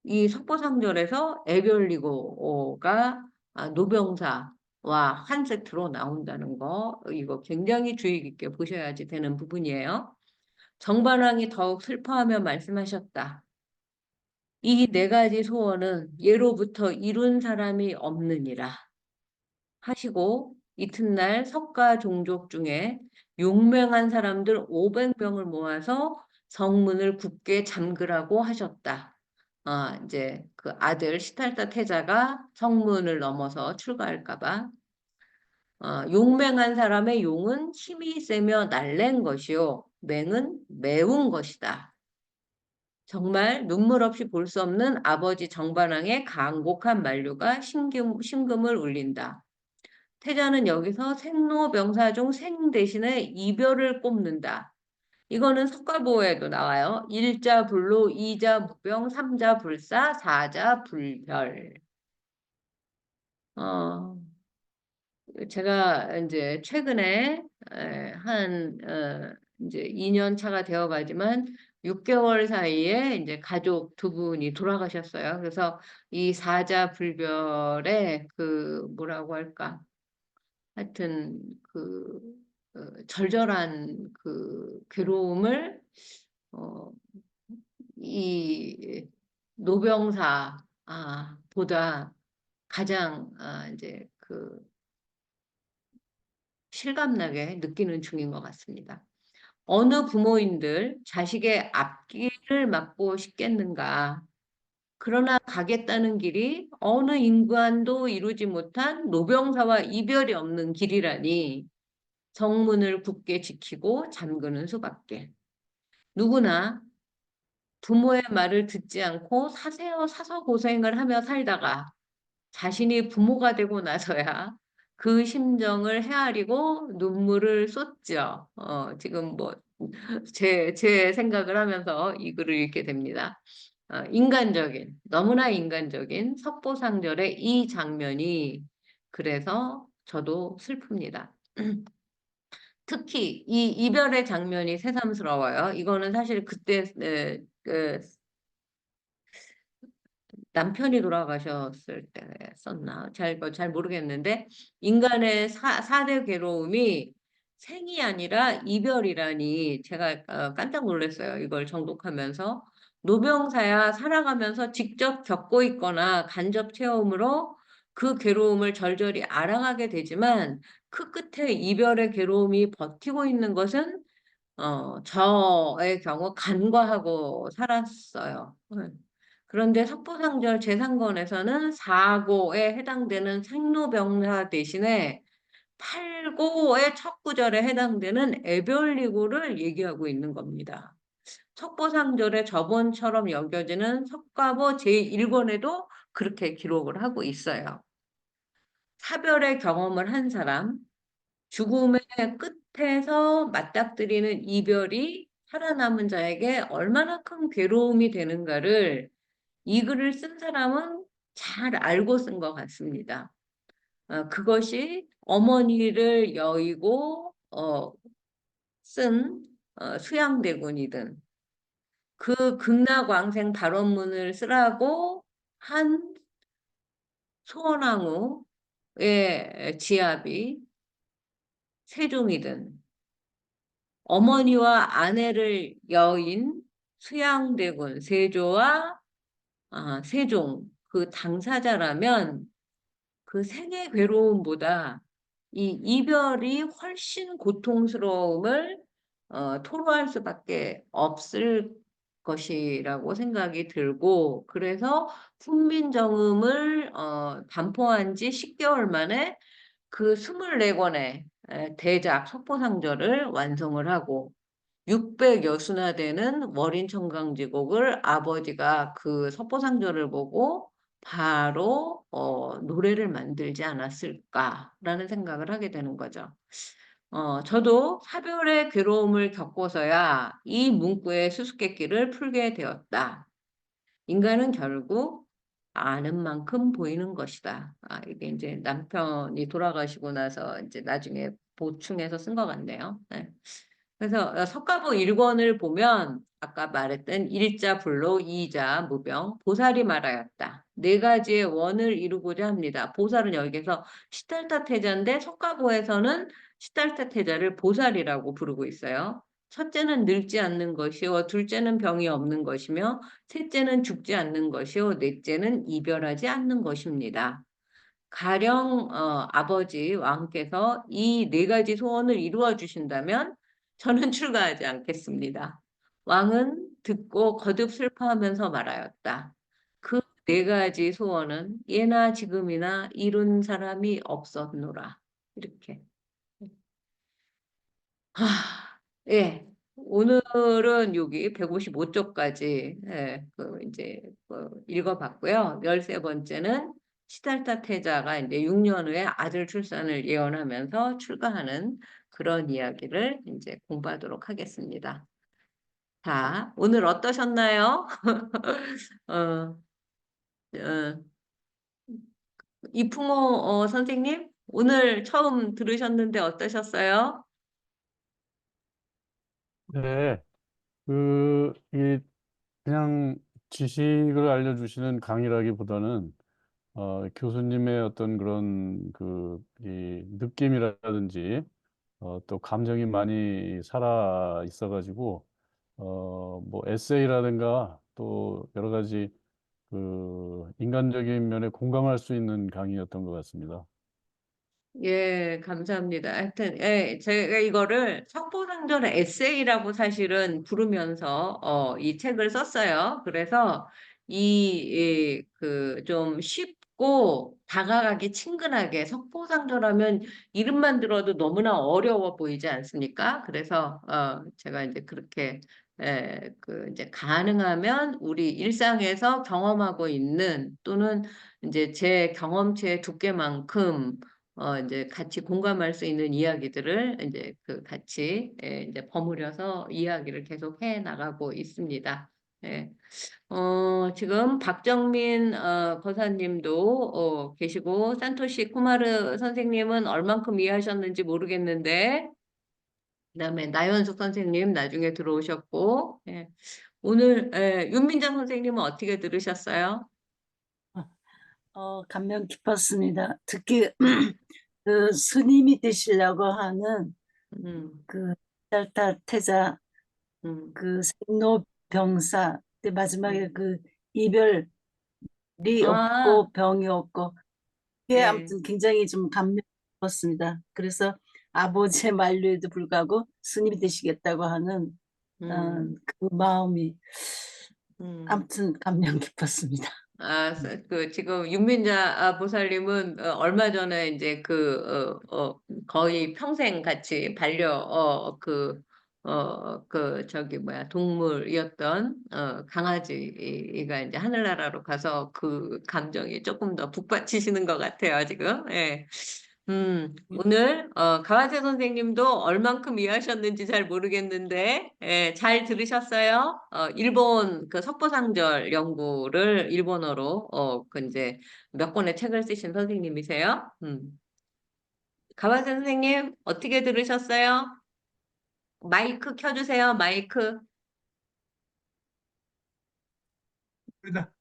이 석보상절에서 에별리고가 노병사와 한 세트로 나온다는 거, 이거 굉장히 주의 깊게 보셔야지 되는 부분이에요. 정반왕이 더욱 슬퍼하며 말씀하셨다. 이 네 가지 소원은 예로부터 이룬 사람이 없느니라 하시고, 이튿날 석가 종족 중에 용맹한 사람들 500명을 모아서 성문을 굳게 잠그라고 하셨다. 이제 그 아들 시탈다 태자가 성문을 넘어서 출가할까봐. 용맹한 사람의 용은 힘이 세며 날랜 것이요, 맹은 매운 것이다. 정말 눈물 없이 볼 수 없는 아버지 정반왕의 간곡한 만류가 심금을 울린다. 태자는 여기서 생로병사 중 생 대신에 이별을 꼽는다. 이거는 석가보에도 나와요. 1자 불로, 2자 무병, 3자 불사, 4자 불별. 제가 이제 최근에 이제 2년 차가 되어 가지만 6개월 사이에 이제 가족 두 분이 돌아가셨어요. 그래서 이 4자 불별의 그 뭐라고 할까? 하여튼 그 절절한 그 괴로움을 이 노병사 보다 가장 이제 그 실감나게 느끼는 중인 것 같습니다. 어느 부모인들 자식의 앞길을 막고 싶겠는가? 그러나 가겠다는 길이 어느 인간도 이루지 못한 노병사와 이별이 없는 길이라니 정문을 굳게 지키고 잠그는 수밖에. 누구나 부모의 말을 듣지 않고 사서 고생을 하며 살다가 자신이 부모가 되고 나서야 그 심정을 헤아리고 눈물을 쏟죠. 지금 뭐 제 생각을 하면서 이 글을 읽게 됩니다. 너무나 인간적인 석보상절의 이 장면이 그래서 저도 슬픕니다. 특히 이 이별의 장면이 새삼스러워요. 이거는 사실 그때 남편이 돌아가셨을 때 썼나? 잘 모르겠는데, 인간의 4대 괴로움이 생이 아니라 이별이라니 제가 깜짝 놀랐어요. 이걸 정독하면서. 노병사야 살아가면서 직접 겪고 있거나 간접 체험으로 그 괴로움을 절절히 알아가게 되지만 그 끝에 이별의 괴로움이 버티고 있는 것은 저의 경우 간과하고 살았어요. 그런데 석보상절 제3권에서는 사고에 해당되는 생로병사 대신에 팔고의 첫 구절에 해당되는 애별리고를 얘기하고 있는 겁니다. 석보상절의 저번처럼 여겨지는 석가보 제1권에도 그렇게 기록을 하고 있어요. 사별의 경험을 한 사람, 죽음의 끝에서 맞닥뜨리는 이별이 살아남은 자에게 얼마나 큰 괴로움이 되는가를 이 글을 쓴 사람은 잘 알고 쓴 것 같습니다. 그것이 어머니를 여의고 쓴 수양대군이든 그 극락왕생 발원문을 쓰라고 한 소원왕후의 지압이 세종이든 어머니와 아내를 여인 수양대군 세조와 세종 그 당사자라면 그 생의 괴로움보다 이 이별이 훨씬 고통스러움을 토로할 수밖에 없을 것이라고 생각이 들고, 그래서 훈민정음을 반포한 지 10개월 만에 그 24권의 대작 석보상절을 완성을 하고 600여수나 되는 월인청강지곡을 아버지가 그 석보상절을 보고 바로 노래를 만들지 않았을까라는 생각을 하게 되는 거죠. 저도 사별의 괴로움을 겪고서야 이 문구의 수수께끼를 풀게 되었다. 인간은 결국 아는 만큼 보이는 것이다. 이게 이제 남편이 돌아가시고 나서 이제 나중에 보충해서 쓴 것 같네요. 네. 그래서 석가보 1권을 보면 아까 말했던 일자 불로 이자 무병 보살이 말하였다. 네 가지의 원을 이루고자 합니다. 보살은 여기서 시달타 태자인데 석가보에서는 시달타 태자를 보살이라고 부르고 있어요. 첫째는 늙지 않는 것이요, 둘째는 병이 없는 것이며, 셋째는 죽지 않는 것이요, 넷째는 이별하지 않는 것입니다. 가령 아버지 왕께서 이 네 가지 소원을 이루어 주신다면 저는 출가하지 않겠습니다. 왕은 듣고 거듭 슬퍼하면서 말하였다. 그 네 가지 소원은 예나 지금이나 이룬 사람이 없었노라. 이렇게. 예. 오늘은 여기 155쪽까지 이제 읽어봤고요. 13번째는 시달타 태자가 이제 6년 후에 아들 출산을 예언하면서 출가하는 그런 이야기를 이제 공부하도록 하겠습니다. 자, 오늘 어떠셨나요? 어, 어, 이풍호 선생님, 오늘 처음 들으셨는데 어떠셨어요? 네, 그냥 지식을 알려주시는 강의라기보다는 교수님의 어떤 그런 이 느낌이라든지 또 감정이 많이 살아 있어가지고 뭐 에세이라든가 또 여러 가지 인간적인 면에 공감할 수 있는 강의였던 것 같습니다. 예, 감사합니다. 하여튼, 예, 제가 이거를 석보상전의 에세이라고 사실은 부르면서, 이 책을 썼어요. 그래서 좀 쉽고 다가가기 친근하게 석보상전하면 이름만 들어도 너무나 어려워 보이지 않습니까? 그래서, 제가 이제 그렇게, 이제 가능하면 우리 일상에서 경험하고 있는 또는 이제 제 경험치의 두께만큼 이제 같이 공감할 수 있는 이야기들을 이제 같이 이제 버무려서 이야기를 계속 해 나가고 있습니다. 예. 지금 박정민 거사님도 계시고 산토시 쿠마르 선생님은 얼만큼 이해하셨는지 모르겠는데 그다음에 나연숙 선생님 나중에 들어오셨고 예. 오늘 윤민정 선생님은 어떻게 들으셨어요? 감명 깊었습니다. 특히 그 스님이 되시려고 하는 음, 그 시달타 태자 음, 그 생로병사 근데 마지막에 음. 그 이별이 아, 없고 병이 없고 그게 네. 아무튼 굉장히 좀 감명 깊었습니다. 그래서 아버지의 만류에도 불구하고 스님이 되시겠다고 하는 음. 그 마음이 음. 아무튼 감명 깊었습니다. 지금 윤민자 보살님은 얼마 전에 이제 거의 평생 같이 저기 뭐야, 동물이었던, 강아지가 이제 하늘나라로 가서 그 감정이 조금 더 북받치시는 것 같아요, 지금. 예. 오늘, 가와세 선생님도 얼만큼 이해하셨는지 잘 모르겠는데, 예, 잘 들으셨어요? 일본 그 석보상절 연구를 일본어로, 이제 몇 권의 책을 쓰신 선생님이세요? 가와세 선생님, 어떻게 들으셨어요? 마이크 켜주세요, 마이크. 그러다.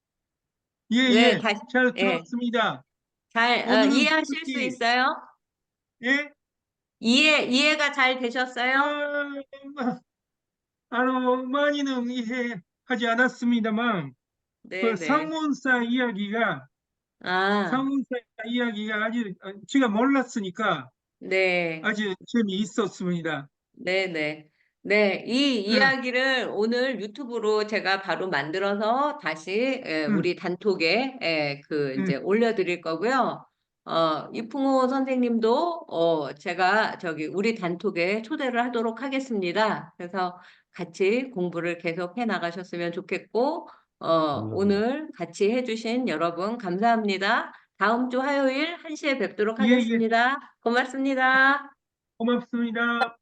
네, 예, 다시, 잘 예, 들었습니다. 잘, 오늘은 이해하실 수 특히, 있어요? 예, 이해가 잘 되셨어요? 아, 많이는 이해하지 않았습니다만, 그 네네. 아, 상문사 이야기가 아주, 제가 몰랐으니까 네. 아주 재미있었습니다. 네네. 네, 이 응, 이야기를 오늘 유튜브로 제가 바로 만들어서 다시 응, 우리 단톡에 이제 응. 올려드릴 거고요. 이풍호 선생님도 제가 저기 우리 단톡에 초대를 하도록 하겠습니다. 그래서 같이 공부를 계속 해 나가셨으면 좋겠고, 감사합니다. 오늘 같이 해주신 여러분 감사합니다. 다음 주 화요일 1시에 뵙도록 예, 예, 하겠습니다. 고맙습니다. 고맙습니다.